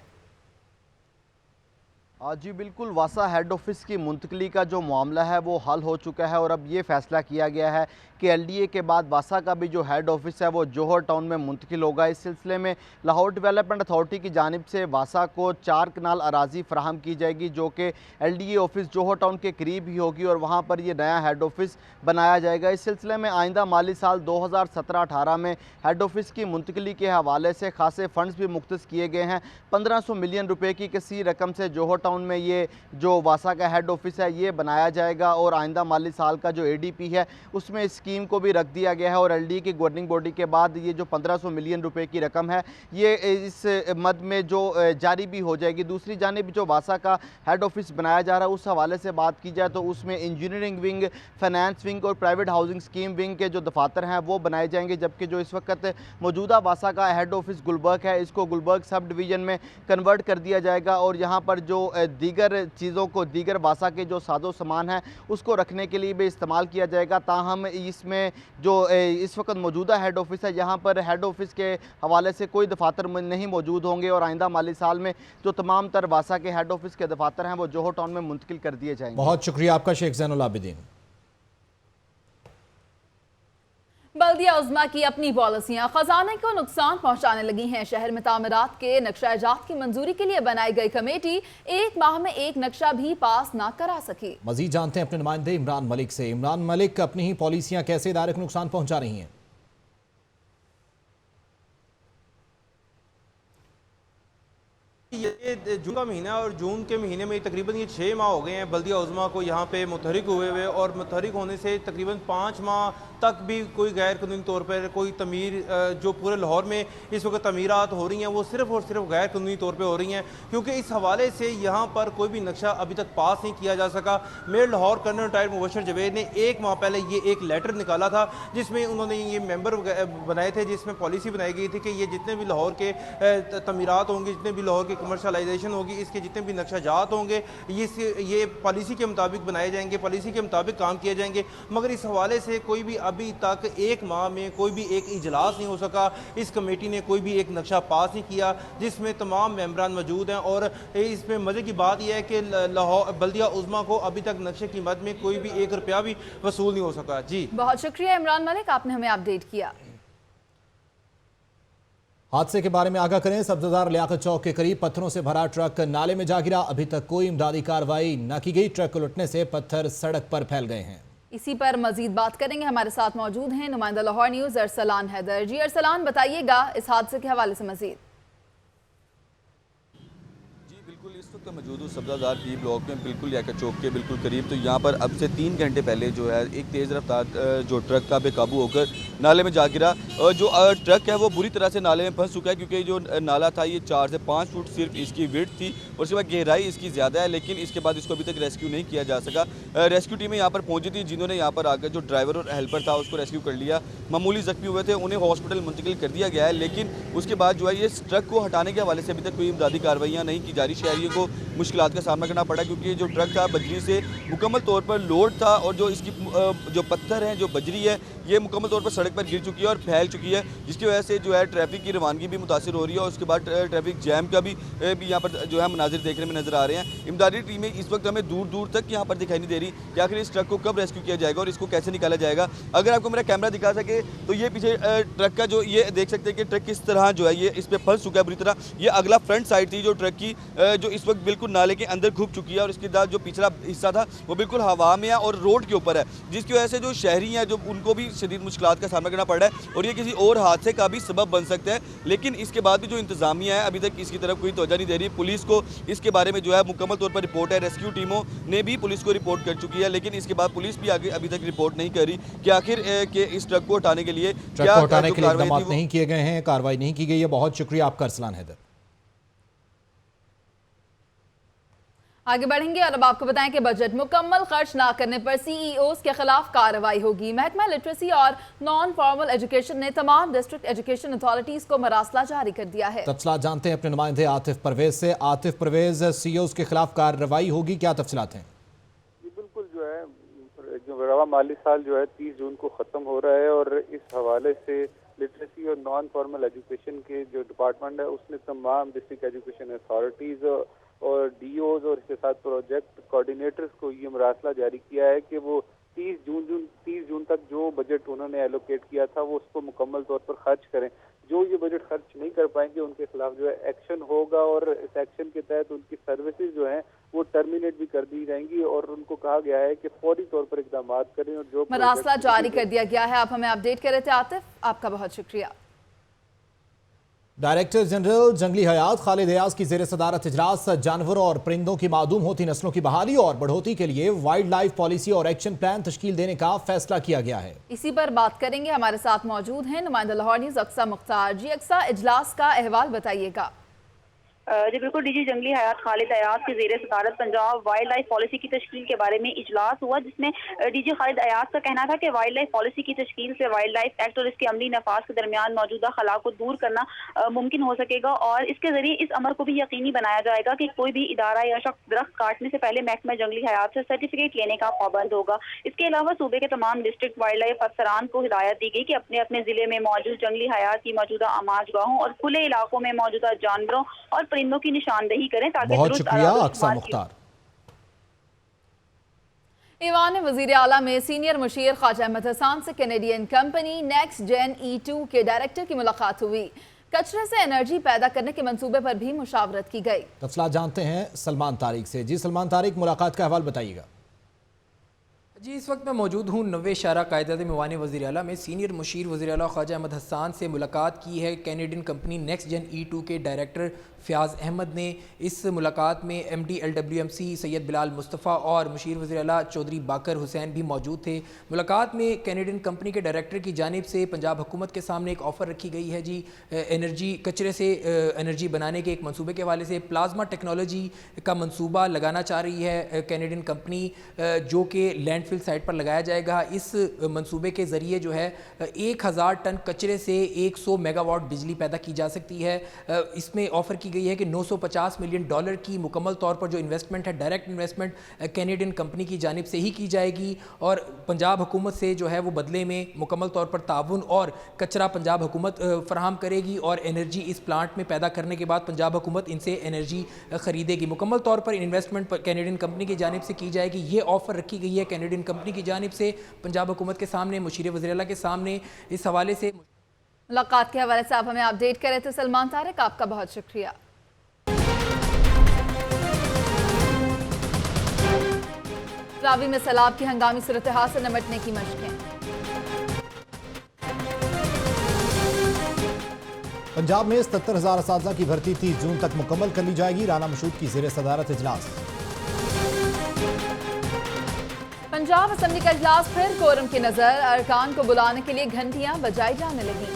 जी बिल्कुल, वासा हेड ऑफिस की मुंतकली का जो मामला है वो हल हो चुका है और अब ये फैसला किया गया है कि LDA के बाद वासा का भी जो हेड ऑफिस है वो जौहर टाउन में मुंतकिल होगा। इस सिलसिले में लाहौर डेवलपमेंट अथॉरिटी की जानिब से वासा को 4 कनाल अराजी फराहम की जाएगी, जो कि LDA ऑफिस जौहर टाउन के करीब ही होगी और वहाँ पर ये नया हेड ऑफिस बनाया जाएगा। इस सिलसिले में आइंदा माली साल 2017-18 में हेड ऑफिस की मुंतकली के हवाले से खासे फंड्स भी मुख्तस किए गए हैं। 1500 मिलियन रुपये की किसी रकम से जौहर टाउन में ये जो वासा का हेड ऑफिस है ये बनाया जाएगा और आइंदा माली साल का जो ADP है उसमें स्कीम को भी रख दिया गया है और LDA की गवर्निंग बॉडी के बाद ये जो 1500 मिलियन रुपए की रकम है ये इस मद में जो जारी भी हो जाएगी। दूसरी जानिब जो वासा का हेड ऑफिस बनाया जा रहा है उस हवाले से बात की जाए तो उसमें इंजीनियरिंग विंग, फाइनेंस विंग और प्राइवेट हाउसिंग स्कीम विंग के जो दफातर हैं वो बनाए जाएंगे, जबकि जो इस वक्त मौजूदा वासा का हेड ऑफिस गुलबर्ग है इसको गुलबर्ग सब डिवीज़न में कन्वर्ट कर दिया जाएगा और यहाँ पर जो दीगर चीज़ों को, दीगर वासा के जो साजो सामान है उसको रखने के लिए भी इस्तेमाल किया जाएगा। ताहम इसमें जो इस वक्त मौजूदा हेड ऑफिस है यहाँ पर हेड ऑफिस के हवाले से कोई दफातर नहीं मौजूद होंगे और आइंदा माली साल में जो तमाम तर वासा के हेड ऑफिस के दफातर हैं वो जौहर टाउन में मुंतकिल कर दिए जाएंगे। बहुत शुक्रिया आपका शेख ज़ैनुल आबिदीन। बल्दिया उज़्मा की अपनी पॉलिसियां खजाने को नुकसान पहुंचाने लगी हैं। शहर में तामीरात के नक्शा-ए-जात की मंजूरी के लिए बनाई गई कमेटी 1 माह में एक नक्शा भी पास ना करा सकी। मजीद जानते हैं अपने नुमाइंदे इमरान मलिक से। इमरान मलिक, अपनी ही पॉलिसियां कैसे इदारे को नुकसान पहुंचा रही हैं? ये जून का महीना और जून के महीने में तकरीबन ये 6 माह हो गए हैं बल्दिया उज़्मा को यहाँ पे मुतहरिक हुए हुए और मुतहरिक होने से तकरीबन 5 माह तक भी कोई गैर कानूनी तौर पर कोई तमीर जो पूरे लाहौर में इस वक्त तमीरात हो रही हैं वो सिर्फ और सिर्फ गैर कानूनी तौर पे हो रही हैं, क्योंकि इस हवाले से यहाँ पर कोई भी नक्शा अभी तक पास नहीं किया जा सका। Mayor Lahore colonel retired Mubashar Javed ने 1 माह पहले ये एक लेटर निकाला था जिसमें उन्होंने ये मेंबर बनाए थे, जिसमें पॉलिसी बनाई गई थी कि ये जितने भी लाहौर के तमीरात होंगे, जितने भी लाहौर के कमर्शलाइजेशन होगी, इसके जितने भी नक्शा होंगे ये पॉलिसी के मुताबिक बनाए जाएंगे, पॉलिसी के मुताबिक काम किए जाएंगे। मगर इस हवाले से कोई भी अभी तक 1 माह में कोई भी एक इजलास नहीं हो सका। इस कमेटी ने कोई भी एक नक्शा पास नहीं किया जिसमें तमाम मेंबरान मौजूद हैं। और इसमें मज़े की बात यह है कि लाहौर बल्दिया उज़्मा को अभी तक नक्शे की मद में कोई भी 1 रुपया भी वसूल नहीं हो सका। जी बहुत शुक्रिया इमरान मलिक, आपने हमें अपडेट किया। हादसे के बारे में आगाह करें। सब्जदार लियाकत चौक के करीब पत्थरों से भरा ट्रक नाले में जा गिरा। अभी तक कोई इमदादी कार्रवाई न की गई। ट्रक उलटने से पत्थर सड़क पर फैल गए हैं। इसी पर मजीद बात करेंगे। हमारे साथ मौजूद हैं नुमाइंदा लाहौर न्यूज़ अरसलान हैदर। जी अरसलान, बताइएगा इस हादसे के हवाले से मजीद। तो मौजूद हूँ सब्ज़ादार पी ब्लॉक में, बिल्कुल लियाकत चौक के बिल्कुल करीब। तो यहाँ पर अब से 3 घंटे पहले जो है एक तेज़ रफ्तार जो ट्रक का बेकाबू होकर नाले में जा गिरा। और जो ट्रक है वो बुरी तरह से नाले में फंस चुका है, क्योंकि जो नाला था ये 4 से 5 फुट सिर्फ इसकी विड्थ थी और उसके बाद गहराई इसकी ज़्यादा है। लेकिन इसके बाद इसको अभी तक रेस्क्यू नहीं किया जा सका। रेस्क्यू टीमें यहाँ पर पहुँची थी, जिन्होंने यहाँ पर आकर जो ड्राइवर और हेल्पर था उसको रेस्क्यू कर लिया। मामूली ज़ख्मी हुए थे, उन्हें हॉस्पिटल मुंतकिल कर दिया गया है। लेकिन उसके बाद जो है ये ट्रक को हटाने के हवाले से अभी तक कोई इमदादी कार्रवाइयाँ नहीं की जा रही। शहरियों को मुश्किलात का सामना करना पड़ा, क्योंकि जो ट्रक था बजरी से मुकम्मल तौर पर लोड था और जो इसकी जो पत्थर हैं, जो बजरी है, ये मुकम्मल तौर पर सड़क पर गिर चुकी है और फैल चुकी है, जिसकी वजह से जो है ट्रैफिक की रवानगी भी मुतासिर हो रही है। और उसके बाद ट्रैफिक जैम का भी यहाँ पर जो है मनाजिर देखने में नजर आ रहे हैं। इमदादी टीमें इस वक्त हमें दूर दूर तक यहाँ पर दिखाई नहीं दे रही कि आखिर इस ट्रक को कब रेस्क्यू किया जाएगा और इसको कैसे निकाला जाएगा। अगर आपको मेरा कैमरा दिखा सके तो ये पीछे ट्रक का जो ये देख सकते हैं कि ट्रक किस तरह जो है ये इस पर फंस चुका है बुरी तरह। ये अगला फ्रंट साइड थी जो ट्रक की, जो इस वक्त बिल्कुल नाले के अंदर घुस चुकी है और इसके बाद जो पिछला हिस्सा था वो बिल्कुल हवा में है और रोड के ऊपर है, जिसकी वजह से जो शहरी हैं जो उनको भी शदीद मुश्किलात का सामना करना पड़ रहा है और ये किसी और हादसे का भी सबब बन सकता है। लेकिन इसके बाद भी जो इंतजामिया है अभी तक इसकी तरफ कोई तवज्जो नहीं दे रही। पुलिस को इसके बारे में जो है मुकम्मल तौर पर रिपोर्ट है, रेस्क्यू टीमों ने भी पुलिस को रिपोर्ट कर चुकी है, लेकिन इसके बाद पुलिस भी आगे अभी तक रिपोर्ट नहीं कर रही कि आखिर के इस ट्रक को हटाने के लिए क्या इकदाम नहीं किए गए हैं, कार्रवाई नहीं की गई है। बहुत शुक्रिया आपका अरसलान हैदर। आगे बढ़ेंगे और अब आपको बताएं कि बजट मुकम्मल खर्च ना करने पर सीईओज के खिलाफ कार्रवाई होगी। महकमा लिटरेसी और नॉन फॉर्मल एजुकेशन ने तमाम डिस्ट्रिक्ट एजुकेशन अथॉरिटीज को मरासला जारी कर दिया है। तफसीलात जानते हैं अपने नुमाइंदे आतिफ परवेज से। आतिफ परवेज, सीईओज के खिलाफ कार्रवाई होगी, क्या तफसीलात हैं? बिल्कुल जो है जो रवा माली साल जो है 30 जून को ख़त्म हो रहा है और इस हवाले से लिटरेसी और नॉन फॉर्मल एजुकेशन के जो डिपार्टमेंट है उसने तमाम डिस्ट्रिक्ट एजुकेशन अथॉरिटीज़ और डीओज और इसके साथ प्रोजेक्ट कोऑर्डिनेटर्स को ये मरासला जारी किया है कि वो 30 जून तक जो बजट उन्होंने एलोकेट किया था वो उसको मुकम्मल तौर पर खर्च करें। जो ये बजट खर्च नहीं कर पाएंगे उनके खिलाफ जो है एक्शन होगा और इस एक्शन के तहत उनकी सर्विसेज जो हैं वो टर्मिनेट भी कर दी जाएंगी और उनको कहा गया है कि फौरी तौर पर इकदाम करें। और जो मरासला जारी कर दिया गया है। आप हमें अपडेट कर रहे थे आतिफ, आपका बहुत शुक्रिया। डायरेक्टर जनरल जंगली हयात खालिद अयाज की जेर सदारत इजलास जानवरों और परिंदों की मादूम होती नस्लों की बहाली और बढ़ोतरी के लिए वाइल्ड लाइफ पॉलिसी और एक्शन प्लान तश्कील देने का फैसला किया गया है। इसी पर बात करेंगे। हमारे साथ मौजूद हैं नुमाइंदा लाहौर न्यूज़ अक्सा मुख्तार। जी अक्सा, इजलास का अहवाल बताइएगा। जी बिल्कुल, डीजी जंगली हयात खालिद अयाज के ज़ेरे सदारत पंजाब वाइल्ड लाइफ पॉलिसी की तश्कील के बारे में इजलास हुआ, जिसमें डीजी खालिद अयाज का कहना था कि वाइल्ड लाइफ पॉलिसी की तश्कील से वाइल्ड लाइफ एक्ट और इसके अमली नफाज के दरमियान मौजूदा खला को दूर करना मुमकिन हो सकेगा और इसके जरिए इस अमर को भी यकीनी बनाया जाएगा कि कोई भी इदारा या शख्स दरख्त काटने से पहले महकमा जंगली हयात से सर्टिफिकेट लेने का पाबंद होगा। इसके अलावा सूबे के तमाम डिस्ट्रिक्ट वाइल्ड लाइफ अफसरान को हिदायत दी गई कि अपने अपने जिले में मौजूद जंगली हयात की मौजूदा आमाजगाहों और खुले इलाकों में मौजूदा जानवरों और परिंदों की निशानदेही करें ताकि बहुत शुक्रिया अक्सा मुख्तार। ईवान वज़ीर आला में सीनियर मुशीर ख्वाजा अहमद हसन से Canadian company next gen E2 के डायरेक्टर की मुलाकात हुई। कचरे से एनर्जी पैदा करने के मंसूबे पर भी मुशावरत की गई। तफसीलात जानते हैं सलमान तारिक से। जी सलमान तारिक, मुलाकात का अहवाल बताइएगा। जी इस वक्त मैं मौजूद हूँ 90 शारा कायदा ईवान वज़ीर आला में। सीनियर मुशीर वज़ीर आला ख्वाजा अहमद हसन से मुलाकात की है Canadian company next gen E2 के डायरेक्टर फ़याज़ अहमद ने। इस मुलाकात में MD LWMC सैयद बिलाल मुस्तफ़ा और मुशीर वज़ीर आला चौधरी बाकर हुसैन भी मौजूद थे। मुलाकात में कैनेडियन कंपनी के डायरेक्टर की जानिब से पंजाब हुकूमत के सामने एक ऑफ़र रखी गई है जी, एनर्जी कचरे से एनर्जी बनाने के एक मनसूबे के हवाले से प्लाज्मा टेक्नोलॉजी का मनसूबा लगाना चाह रही है कैनेडियन कंपनी, जो कि लैंडफिल लैंडफिल साइट पर लगाया जाएगा। इस मंसूबे के ज़रिए जो है 1000 टन कचरे से 100 मेगावाट बिजली पैदा की जा सकती है। इसमें ऑफ़र की गई है कि $950 मिलियन की मुकम्मल तौर पर जो इन्वेस्टमेंट है, डायरेक्ट इन्वेस्टमेंट कैनेडियन कंपनी की जानिब से ही की जाएगी और पंजाब हुकूमत से जो है वो बदले में मुकम्मल तौर पर ताउन और कचरा पंजाब हुकूमत फराहम करेगी और एनर्जी इस प्लांट में पैदा करने के बाद पंजाब हुकूमत इनसे एनर्जी खरीदेगी। मुकम्मल तौर पर इन्वेस्टमेंट कैनेडियन कंपनी की जानिब से की जाएगी। ये ऑफ़र रखी गई है कैनेडियन कंपनी की जानिब से पंजाब हुकूमत के सामने, मुशीर वज़ीर-ए-आला के सामने। इस हवाले से मुलाकात के हवाले से आप हमें अपडेट कर रहे थे सलमान तारिक, आपका बहुत शुक्रिया। रावी में सैलाब की हंगामी सूरत हाल से निपटने की मशकें। पंजाब में 77,000 असातिज़ा की भर्ती 30 जून तक मुकम्मल कर ली जाएगी। राना मशहूद की ज़ेर सदारत इजलास। पंजाब असेंबली का इजलास फिर कोरम की नजर, अरकान को बुलाने के लिए घंटियां बजाई जाने लगी।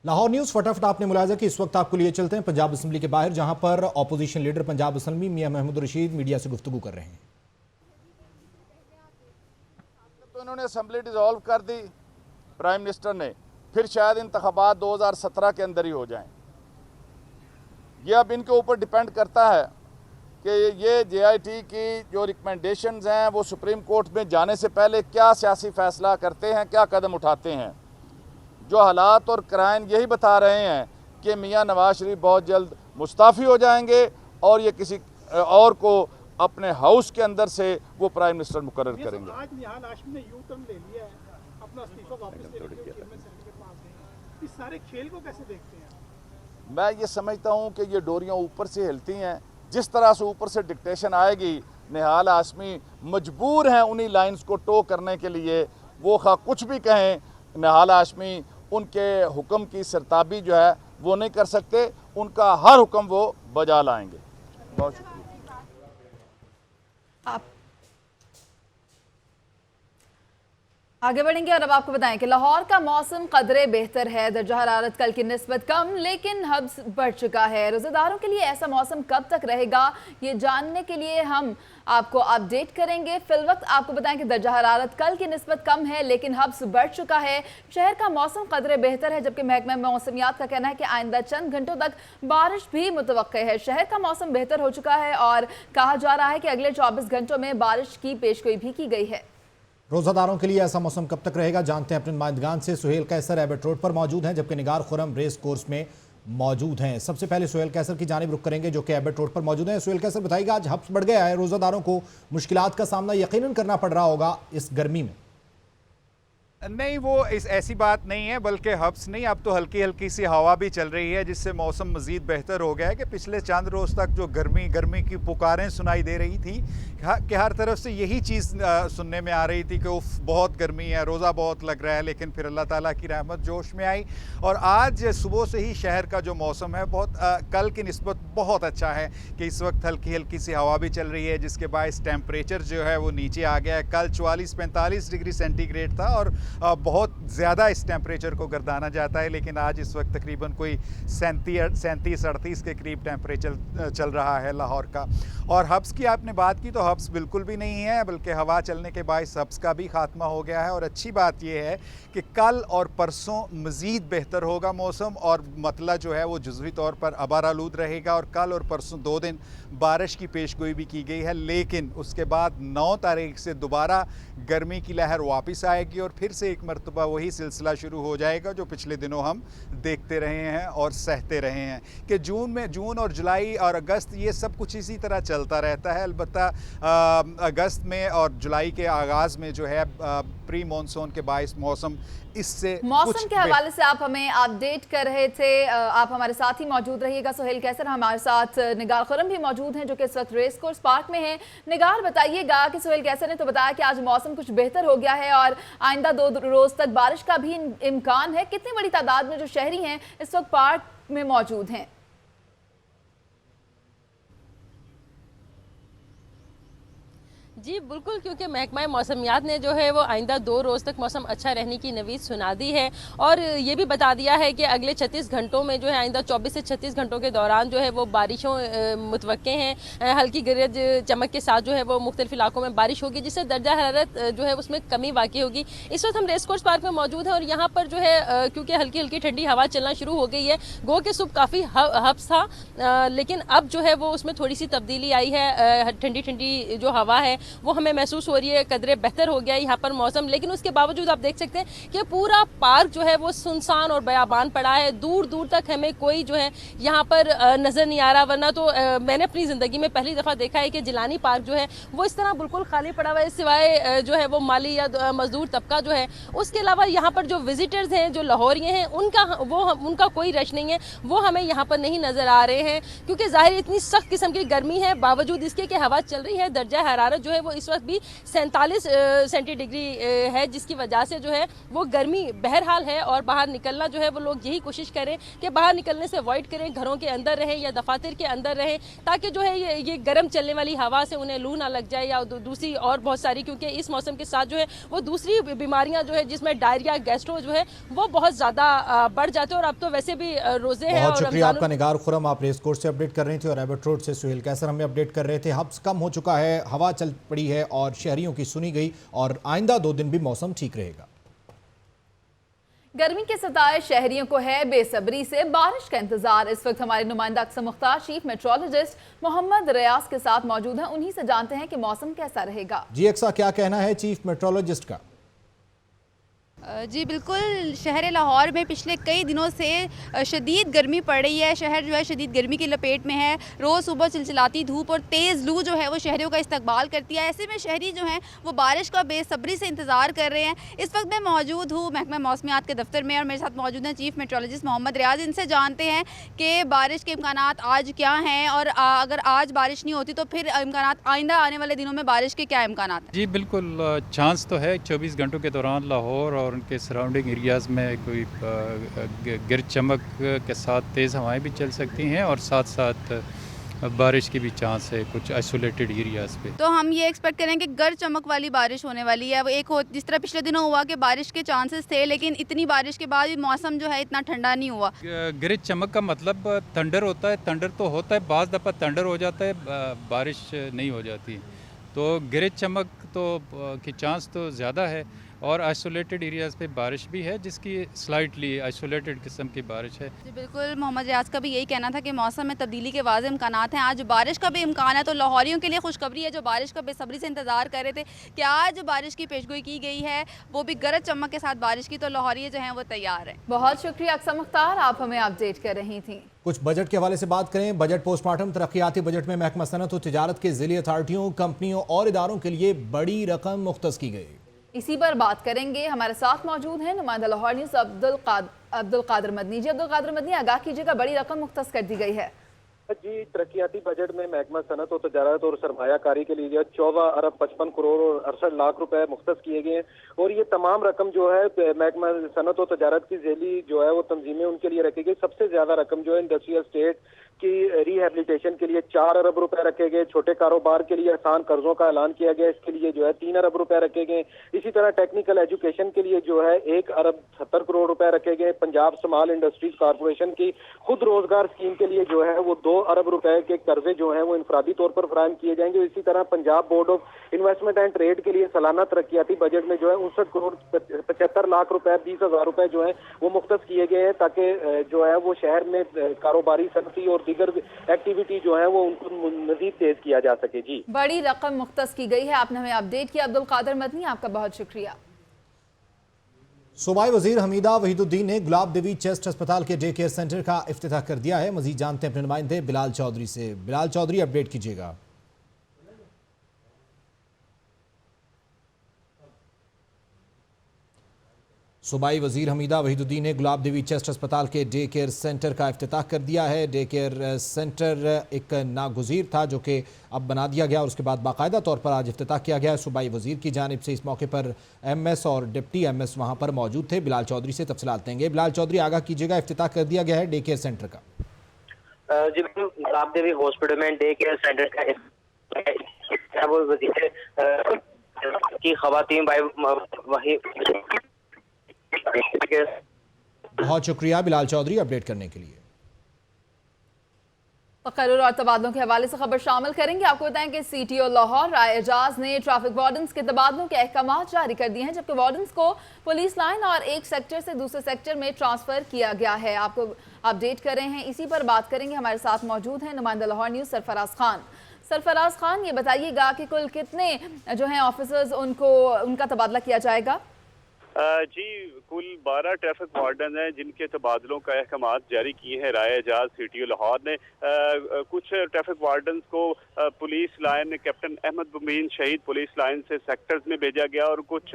लाहौर न्यूज़ फटाफट आपने मुलाजा कि इस वक्त आपको लिए चलते हैं पंजाब असेंबली के बाहर, जहां पर ऑपोजिशन लीडर पंजाब असेंबली मियां महमूद रशीद मीडिया से गुफ्तगू कर रहे हैं। तो इन्होंने असेंबली डिसॉल्व कर दी प्राइम मिनिस्टर ने, फिर शायद इंतखाबात 2017 के अंदर ही हो जाएं। ये अब इनके ऊपर डिपेंड करता है कि ये JIT की जो रिकमेंडेशंस हैं वो सुप्रीम कोर्ट में जाने से पहले क्या सियासी फैसला करते हैं, क्या कदम उठाते हैं। जो हालात और क्राइन यही बता रहे हैं कि मियां नवाज शरीफ बहुत जल्द मुस्ताफ़ी हो जाएंगे और ये किसी और को अपने हाउस के अंदर से वो प्राइम मिनिस्टर मुकर्रर करेंगे। आज निहाल हाशमी ने यू टर्न ले लिया है, अपना इस्तीफा वापस ले लिया, चेयरमैन सेनेट के पास है। इस सारे खेल को कैसे देखते हैं? मैं ये समझता हूँ कि ये डोरियाँ ऊपर से हिलती हैं। जिस तरह से ऊपर से डिक्टेशन आएगी, निहाल हाशमी मजबूर हैं उन्हीं लाइन्स को टो करने के लिए। वो खा कुछ भी कहें, निहाल हाशमी उनके हुक्म की सरताबी जो है वो नहीं कर सकते, उनका हर हुक्म वो बजा लाएंगे। बहुत शुक्रिया। आप आगे बढ़ेंगे और अब आपको बताएं कि लाहौर का मौसम कदरे बेहतर है। दर्जा हरारत कल की निस्बत कम, लेकिन हब्स बढ़ चुका है। रोज़ेदारों के लिए ऐसा मौसम कब तक रहेगा, ये जानने के लिए हम आपको अपडेट करेंगे। फिलवक्त आपको बताएं कि दर्जा हरारत कल की निस्बत कम है, लेकिन हब्स बढ़ चुका है। शहर का मौसम कदरे बेहतर है, जबकि महकमा मौसमियात का कहना है कि आइंदा चंद घंटों तक बारिश भी मुतवक्के है। शहर का मौसम बेहतर हो चुका है और कहा जा रहा है कि अगले 24 घंटों में बारिश की पेशगोई भी की गई है। रोज़ादारों के लिए ऐसा मौसम कब तक रहेगा, जानते हैं अपने नुमाइंदगान से। सुहेल कैसर एबट रोड पर मौजूद हैं, जबकि निगार खुरम रेस कोर्स में मौजूद हैं। सबसे पहले सुहेल कैसर की जानिब रुख करेंगे, जो कि एबट रोड पर मौजूद हैं। सुहेल कैसर बताइएगा, आज हब्स बढ़ गया है, रोज़ादारों को मुश्किलात का सामना यकीनन करना पड़ रहा होगा इस गर्मी में। नहीं, वो ऐसी बात नहीं है, बल्कि हब्स नहीं, अब तो हल्की हल्की सी हवा भी चल रही है, जिससे मौसम मज़ीद बेहतर हो गया है। कि पिछले चंद रोज़ तक जो गर्मी की पुकारें सुनाई दे रही थी कि हर तरफ से यही चीज़ सुनने में आ रही थी कि उफ बहुत गर्मी है, रोज़ा बहुत लग रहा है, लेकिन फिर अल्लाह ताला की रहमत जोश में आई और आज सुबह से ही शहर का जो मौसम है बहुत कल की निस्बत बहुत अच्छा है। कि इस वक्त हल्की हल्की सी हवा भी चल रही है, जिसके बायस टेम्परेचर जो है वो नीचे आ गया है। कल 44-45 डिग्री सेंटीग्रेड था और बहुत ज़्यादा इस टेम्परेचर को गर्दाना जाता है, लेकिन आज इस वक्त तकरीबन कोई 37-38 के करीब टेम्परेचर चल रहा है लाहौर का। और हब्स की आपने बात की तो हब्स बिल्कुल भी नहीं है, बल्कि हवा चलने के बायस हब्स का भी खात्मा हो गया है। और अच्छी बात यह है कि कल और परसों मज़ीद बेहतर होगा मौसम और मतला जो है वो जुज़वी तौर पर अबार आलूद रहेगा और कल और परसों 2 दिन बारिश की पेशगोई भी की गई है। लेकिन उसके बाद 9 तारीख से दोबारा गर्मी की लहर वापस आएगी और फिर से एक मरतबा वही सिलसिला शुरू हो जाएगा जो पिछले दिनों हम देखते रहे हैं और सहते रहे हैं कि जून और जुलाई और अगस्त ये सब कुछ इसी तरह चलता रहता है। अलबत्ता अगस्त में और जुलाई के आगाज़ में जो है प्री मानसून के बायस मौसम इससे मौसम के हवाले से आप हमें अपडेट कर रहे थे। आप हमारे साथ ही मौजूद रहिएगा। सुहेल कैसर हमारे साथ निगार खुरम भी मौजूद हैं, जो कि इस वक्त रेस कोर्स पार्क में हैं। निगार, बताइएगा कि सुहेल कैसर ने तो बताया कि आज मौसम कुछ बेहतर हो गया है और आइंदा 2 रोज़ तक बारिश का भी इम्कान है। कितनी बड़ी तादाद में जो शहरी हैं इस वक्त पार्क में मौजूद हैं? जी बिल्कुल, क्योंकि महकमा मौसमियात ने जो है वो आइंदा 2 रोज़ तक मौसम अच्छा रहने की नवीद सुना दी है और ये भी बता दिया है कि अगले 36 घंटों में जो है आइंदा 24 से 36 घंटों के दौरान जो है वो बारिशों मुतवक्के हैं। हल्की गरज चमक के साथ जो है वो मुख्तलिफ इलाकों में बारिश होगी, जिससे दर्जा हरारत जो है उसमें कमी वाक़ई होगी। इस वक्त हम रेस कोर्स पार्क में मौजूद हैं और यहाँ पर जो है क्योंकि हल्की हल्की ठंडी हवा चलना शुरू हो गई है। गो के सुबह काफ़ी हब्स था, लेकिन अब जो है वो उसमें थोड़ी सी तब्दीली आई है। ठंडी ठंडी जो हवा है वो हमें महसूस हो रही है, कदरे बेहतर हो गया है यहाँ पर मौसम। लेकिन उसके बावजूद आप देख सकते हैं कि पूरा पार्क जो है वो सुनसान और बयाबान पड़ा है। दूर दूर तक हमें कोई जो है यहाँ पर नज़र नहीं आ रहा, वरना तो मैंने अपनी ज़िंदगी में पहली दफ़ा देखा है कि जिलानी पार्क जो है वो इस तरह बिल्कुल खाली पड़ा हुआ है, सिवाय जो है वो माली या मजदूर तबका जो है। उसके अलावा यहाँ पर जो विजिटर्स हैं, जो लाहौरिये हैं, उनका कोई रश नहीं है, वो हमें यहाँ पर नहीं नज़र आ रहे हैं। क्योंकि ज़ाहिर इतनी सख्त किस्म की गर्मी है, बावजूद इसके कि हवा चल रही है, दर्जा हरारत जो है वो इस वक्त भी 47 सेंटीडिग्री है, जिसकी वजह से जो है वो गर्मी बहरहाल है। और बाहर निकलना जो है वो लोग यही कोशिश करें कि बाहर निकलने से अवॉइड करें, घरों के अंदर रहें या दफातर के अंदर रहें, ताकि जो है ये गर्म चलने वाली हवा से उन्हें लू ना लग जाए या दूसरी और बहुत सारी, क्योंकि इस मौसम के साथ जो है वो दूसरी बीमारियां जो है जिसमें डायरिया, गैस्ट्रो जो है वो बहुत ज़्यादा बढ़ जाते हैं। और अब तो वैसे भी रोज़े हैं। बहुत शुक्रिया आपका निगार खुरम, आप रेस कोर्स से अपडेट कर रही थी और एबर्ट रोड से सुहेल कैसर हमें अपडेट कर रहे थे। हब्स कम हो चुका है, हवा चल पड़ी है और शहरियों की सुनी गई और आइंदा 2 दिन भी मौसम ठीक रहेगा। गर्मी के सताए शहरियों को है बेसब्री से बारिश का इंतजार। इस वक्त हमारे नुमाइंदा अक्सर मुख्तार चीफ मेट्रोलॉजिस्ट मोहम्मद रियाज के साथ मौजूद हैं, उन्हीं से जानते हैं कि मौसम कैसा रहेगा। जी अक्सर, क्या कहना है चीफ मेट्रोलॉजिस्ट का? जी बिल्कुल, शहर लाहौर में पिछले कई दिनों से शदीद गर्मी पड़ रही है। शहर जो है शदीद गर्मी की लपेट में है। रोज़ सुबह चिलचिलाती धूप और तेज़ लू जो है वो शहरियों का इस्तकबाल करती है। ऐसे में शहरी जो हैं वो बारिश का बेसब्री से इंतज़ार कर रहे हैं। इस वक्त मैं मौजूद हूँ महकमा मौसमियात के दफ्तर में और मेरे साथ मौजूद हैं चीफ मेट्रोलॉजिस्ट मोहम्मद रियाज। इनसे जानते हैं कि बारिश के इम्कानात आज क्या हैं और अगर आज बारिश नहीं होती तो फिर इम्कानात आइंदा आने वाले दिनों में बारिश के क्या इम्कानात हैं? जी बिल्कुल, चांस तो है 24 घंटों के दौरान लाहौर और उनके सराउंडिंग एरियाज़ में कोई गिर चमक के साथ तेज़ हवाएं भी चल सकती हैं और साथ साथ बारिश की भी चांस है कुछ आइसोलेटेड एरियाज़ पे। तो हम ये एक्सपेक्ट करें कि गर चमक वाली बारिश होने वाली है। एक हो जिस तरह पिछले दिनों हुआ कि बारिश के चांसेस थे, लेकिन इतनी बारिश के बाद भी मौसम जो है इतना ठंडा नहीं हुआ। गिरज चमक का मतलब थंडर होता है। थंडर तो होता है, बाज़ दफ़ा थंडर हो जाता है, बारिश नहीं हो जाती। तो गिरज चमक तो की चांस तो ज़्यादा है और आइसोलेटेड एरियाज़ पे बारिश भी है, जिसकी स्लाइटली आइसोलेटेड किस्म की बारिश है। जी बिल्कुल, मोहम्मद रियाज का भी यही कहना था कि मौसम में तब्दीली के वाज़ेह इम्कानात हैं। आज बारिश का भी इम्कान है, तो लाहौरियों के लिए खुशखबरी है जो बारिश का बेसब्री से इंतजार कर रहे थे कि आज बारिश की पेशगोई की गई है, वो भी गरज चमक के साथ बारिश की। तो लाहौरिये जो हैं वो तैयार हैं। बहुत शुक्रिया अक्सर मुख्तार, आप हमें अपडेट कर रही थी। कुछ बजट के हवाले से बात करें। बजट पोस्टमार्टम तरक्याती बजट में महकमा सनत और तिजारत के ज़िली अथॉरिटियों, कंपनियों और इदारों के लिए बड़ी रकम मुख्तस की गई। इसी पर बात करेंगे। हमारे साथ मौजूद हैं नुमाइंदा लाहौर न्यूज़ अब्दुल कादिर मदनी। जी अब्दुल कादिर मदनी, आगाह कीजिएगा, बड़ी रकम मुख्तस कर दी गई है। जी, तरक्याती बजट में महकमा सनत और तजारत और सरमायाकारी के लिए 14 अरब 55 करोड़ और 68 लाख रुपए मुख्तस किए गए हैं और ये तमाम रकम जो है महकमा सनत और तजारत की ज़ैली जो है वो तंजीमें उनके लिए रखी गई। सबसे ज्यादा रकम जो है इंडस्ट्रियल स्टेट की रिहेबिलिटेशन के लिए 4 अरब रुपए रखे गए। छोटे कारोबार के लिए आसान कर्जों का ऐलान किया गया, इसके लिए जो है 3 अरब रुपए रखे गए। इसी तरह टेक्निकल एजुकेशन के लिए जो है 1 अरब 70 करोड़ रुपए रखे गए। पंजाब स्मॉल इंडस्ट्रीज कॉर्पोरेशन की खुद रोजगार स्कीम के लिए जो है वो 2 अरब रुपए के कर्जे जो हैं वो इनफरादी तौर पर फराहम किए जाएंगे। इसी तरह Punjab board of investment and trade के लिए सालाना तरक्याती बजट में जो है 59 करोड़ 75 लाख रुपए 20,000 रुपए जो है वो मुख्तस किए गए हैं, ताकि जो है वो शहर में कारोबारी सनती और दीगर एक्टिविटी जो है वो उनको मजीद तेज किया जा सके। जी, बड़ी रकम मुख्तस की गई है, आपने हमें अपडेट किया। अब्दुल कादिर मदनी, आपका बहुत शुक्रिया। सूबाई वजीर हमीदा वहीदुद्दीन ने गुलाब देवी चेस्ट अस्पताल के डे केयर सेंटर का इफ्तिताह कर दिया है। मजीद जानते हैं अपने नुमाइंदे बिलाल चौधरी से। बिलाल चौधरी, अपडेट कीजिएगा। सूबाई वजीर हमीदा वहीदुद्दीन ने गुलाब देवी चेस्ट अस्पताल के डे केयर सेंटर का इफ्तिताह कर दिया है। डे केयर सेंटर एक नागुज़ीर था जो कि अब बना दिया गया और उसके बाद बाकायदा तौर पर आज इफ्तिताह किया गया है सूबाई वजीर की जानिब से। इस मौके पर MS और डिप्टी MS वहाँ पर मौजूद थे। बिलाल चौधरी से तफसीलात देंगे। बिलाल चौधरी, आगाह कीजिएगा, इफ्तिताह कर दिया गया है डे केयर सेंटर का। जी बिल्कुल, गुलाब देवी हॉस्पिटल में डे केयर सेंटर का वो वजीफे की खवातीन वही। बहुत शुक्रिया बिलाल चौधरी अपडेट करने के लिए। तकर्रुर और तबादलों के हवाले से खबर शामिल करेंगे। आपको बताएं कि CTO लाहौर राय एजाज ने ट्रैफिक वार्डन्स के तबादलों के अहकाम जारी कर दिए हैं, जबकि वार्डन्स को पुलिस लाइन और एक सेक्टर से दूसरे सेक्टर में ट्रांसफर किया गया है। आपको अपडेट कर रहे हैं, इसी पर बात करेंगे। हमारे साथ मौजूद हैं नुमाइंदा लाहौर न्यूज़ सरफराज खान। सरफराज खान, ये बताइएगा कि कुल कितने जो हैं ऑफिसर्स उनका तबादला किया जाएगा? जी, कुल 12 ट्रैफिक वार्डन हैं जिनके तबादलों का अहकाम जारी किए हैं राय एजाज CTO लाहौर ने। कुछ ट्रैफिक वार्डन को पुलिस लाइन कैप्टन अहमद मुबीन शहीद पुलिस लाइन से सेक्टर्स में भेजा गया और कुछ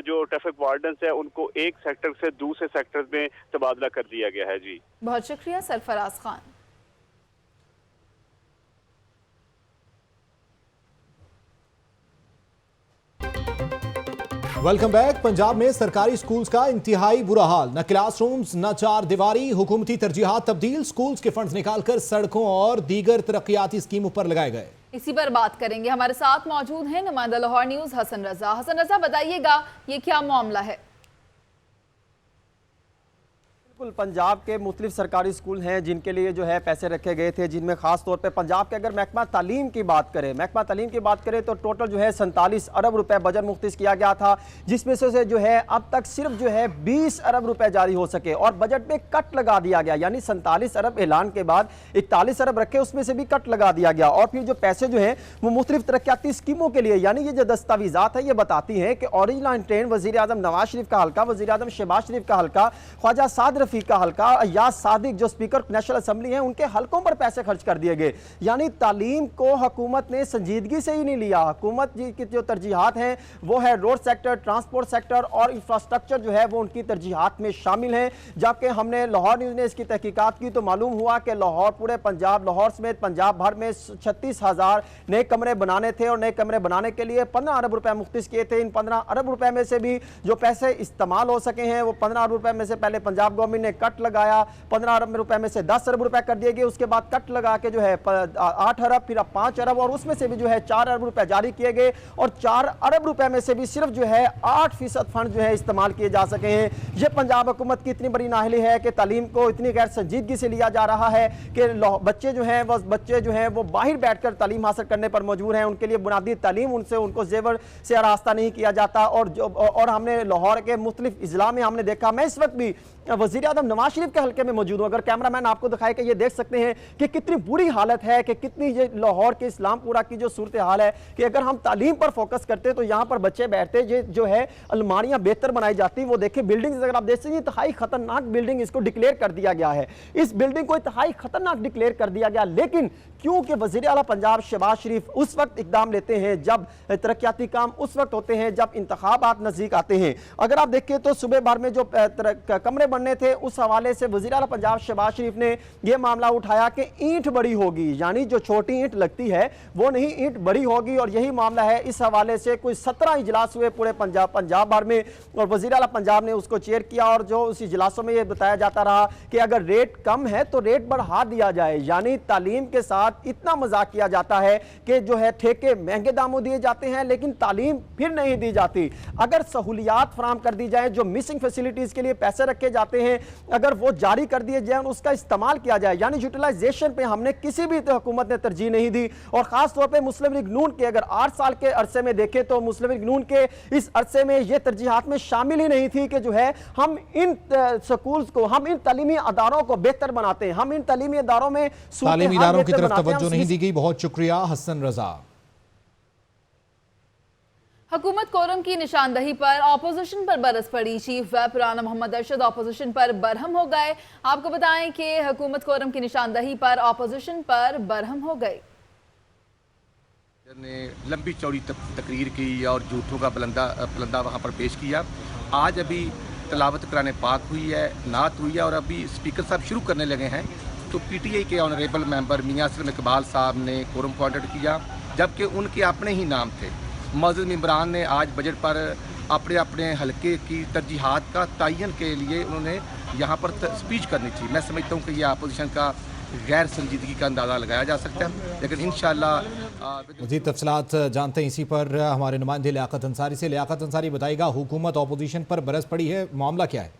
जो ट्रैफिक वार्डन है उनको एक सेक्टर से दूसरे सेक्टर में तबादला कर दिया गया है। जी बहुत शुक्रिया सरफराज खान। Welcome back. पंजाब में सरकारी स्कूल्स का इंतहाई बुरा हाल, न क्लासरूम्स न चार दीवारी। हुकूमती तरजीहात तब्दील, स्कूल्स के फंड्स निकालकर सड़कों और दीगर तरक्याती स्कीमों पर लगाए गए। इसी पर बात करेंगे। हमारे साथ मौजूद हैं नुमाइंदा लाहौर न्यूज़ हसन रजा। हसन रजा, बताइएगा ये क्या मामला है? बिल्कुल, पंजाब के मुख्तलिफ सरकारी स्कूल हैं जिनके लिए जो है पैसे रखे गए थे, जिनमें खास तौर पे पंजाब के अगर महकमा तालीम की बात करें तो टोटल जो है 47 अरब रुपए बजट मुख्तस किया गया था, जिसमें से जो है अब तक सिर्फ जो है 20 अरब रुपए जारी हो सके और बजट में कट लगा दिया गया। यानी 47 अरब ऐलान के बाद 41 अरब रखे, उसमें से भी कट लगा दिया गया। और फिर जो पैसे जो है वो मुख्तलिफ तरक्याती स्कीमों के लिए, यानी ये जो दस्तावेजात है ये बताती हैं कि ओरिजिनल इंटेंट वज़ीर आज़म नवाज शरीफ का हल्का, वज़ीर आज़म शहबाज शरीफ का हल्का, ख्वाजा साद रफीक का हल्का, अय्याज सादिक जो स्पीकर नेशनल असेंबली हैं उनके हल्कों पर पैसे खर्च कर दिए गए। यानी तालीम को हुकूमत ने संजीदगी से ही नहीं लिया। हुकूमत की जो तरजीहात हैं वो है रोड सेक्टर, ट्रांसपोर्ट सेक्टर और इंफ्रास्ट्रक्चर जो है वो उनकी तरजीहात में शामिल हैं। जबकि हमने लाहौर न्यूज़ ने इसकी तहकीकात की तो मालूम हुआ कि लाहौर, पूरे पंजाब, लाहौर समेत पंजाब भर में 36,000 नए कमरे बनाने थे और नए कमरे बनाने के लिए 15 अरब रुपए मुख्तस किए थे। इन 15 अरब रुपए में से भी जो पैसे इस्तेमाल हो सके हैं वो 15 अरब रुपए में से पहले पंजाब गवर्नमेंट ने कट लगाया, 15 अरब रुपए में से 10 अरब रुपए कर दिए गए। उसके बाद कट लगा के जो है 8 अरब, फिर 5 अरब और उसमें से भी जो है 4 अरब रुपए जारी किए गए और 4 अरब रुपए में से भी सिर्फ जो है 8% फंड जो है इस्तेमाल किए जा सके हैं। ये पंजाब हुकूमत की इतनी बड़ी नाअहली है कि तालीम को इतनी गैर संजीदगी से लिया जा रहा है कि बच्चे जो हैं वो बाहर बैठकर तालीम हासिल करने पर मजबूर हैं। उनके लिए बुनियादी तालीम उनको जेवर से आरास्ता नहीं किया जाता। और हमने लाहौर के मुख्तलिफ इजला में हमने देखा, मैं इस वक्त भी वज़ीर आज़म नवाज शरीफ के हल्के में मौजूद हूँ। अगर कैमरामैन आपको दिखाए कि ये देख सकते हैं कि कितनी बुरी हालत है, कि कितनी ये लाहौर के इस्लामपुरा की जो सूरत हाल है कि अगर हम तालीम पर फोकस करते तो यहाँ पर बच्चे बैठते, जो है अलमारियाँ बेहतर बनाई जाती। वो देखें बिल्डिंग, अगर आप देख सकते हैं इंतहाई खतरनाक बिल्डिंग इसको डिक्लेयर कर दिया गया है। इस बिल्डिंग को इंतहाई खतरनाक डिक्लेयर कर दिया गया, लेकिन क्योंकि वज़ीर आला पंजाब शहबाज शरीफ उस वक्त इकदाम लेते हैं जब तरक्याती काम उस वक्त होते हैं जब इंतखाबात नज़दीक आते हैं। अगर आप देखें तो सूबे भर में जो कमरे बनने थे उस हवाले से वज़ीर आला पंजाब शहबाज शरीफ ने यह मामला उठाया कि ईंट बड़ी होगी, यानी जो छोटी ईंट लगती है वो नहीं, ईंट बड़ी होगी। और यही मामला है। इस हवाले से कोई 17 इजलास हुए पूरे पंजाब भर में और वज़ीर आला पंजाब ने उसको चेयर किया और जो उस इजलासों में यह बताया जाता रहा कि अगर रेट कम है तो रेट बढ़ा दिया जाए। यानी तालीम के साथ इतना मजाक किया जाता है कि जो है ठेके महंगे दामों दिए जाते हैं लेकिन तालीम फिर नहीं दी जाती। अगर सहूलियात फराम कर दी जाए, जो मिसिंग फैसिलिटीज के लिए पैसे रखे जाते हैं अगर वो जारी कर दिए जाए, उसका इस्तेमाल किया जाए, यानी यूटिलाइजेशन पे हमने किसी भी हुकूमत ने तरजीह नहीं दी। और खास तौर पे मुस्लिम लीग नून के अगर 8 साल के अरसे में देखें तो मुस्लिम लीग नून के इस अरसे में ये तरजीहात में शामिल ही नहीं थी कि जो है हम इन स्कूल्स को, हम इन तालीमी अदारों को बेहतर बनाते हैं, हम इन तालीमी अदारों में तालीमी इदारों की तरफ तवज्जो नहीं दी गई। बहुत शुक्रिया हसन रजा। हुकूमत कोरम की निशानदही पर ऑपोजिशन पर बरस पड़ी। Chief whip Rana Mohammad Arshad opposition पर बरहम हो गए। आपको बताएं कि हुकूमत कोरम की निशानदही पर ऑपोजिशन पर बरहम हो गए। ने लंबी चौड़ी तकरीर की और झूठों का पलंदा वहाँ पर पेश किया। आज अभी तलावत कुरान पाक हुई है, नात हुई है और अभी स्पीकर साहब शुरू करने लगे हैं तो PTI के ऑनरेबल मेंबर मियां असलम इकबाल साहब ने कोरम को ऑर्डर किया, जबकि उनके अपने ही नाम थे। मौजूद मेंबरान ने आज बजट पर अपने अपने हलके की तरजीहात का तयन के लिए उन्होंने यहाँ पर स्पीच करनी थी। मैं समझता हूँ कि यह अपोजिशन का गैर संजीदगी का अंदाज़ा लगाया जा सकता है। लेकिन इंशाअल्लाह मज़ीद तफसीलात जानते हैं इसी पर हमारे नुमाइंदे लियाकत अंसारी से। लियाकत अंसारी बताएगा, हुकूमत अपोजिशन पर बरस पड़ी है, मामला क्या है?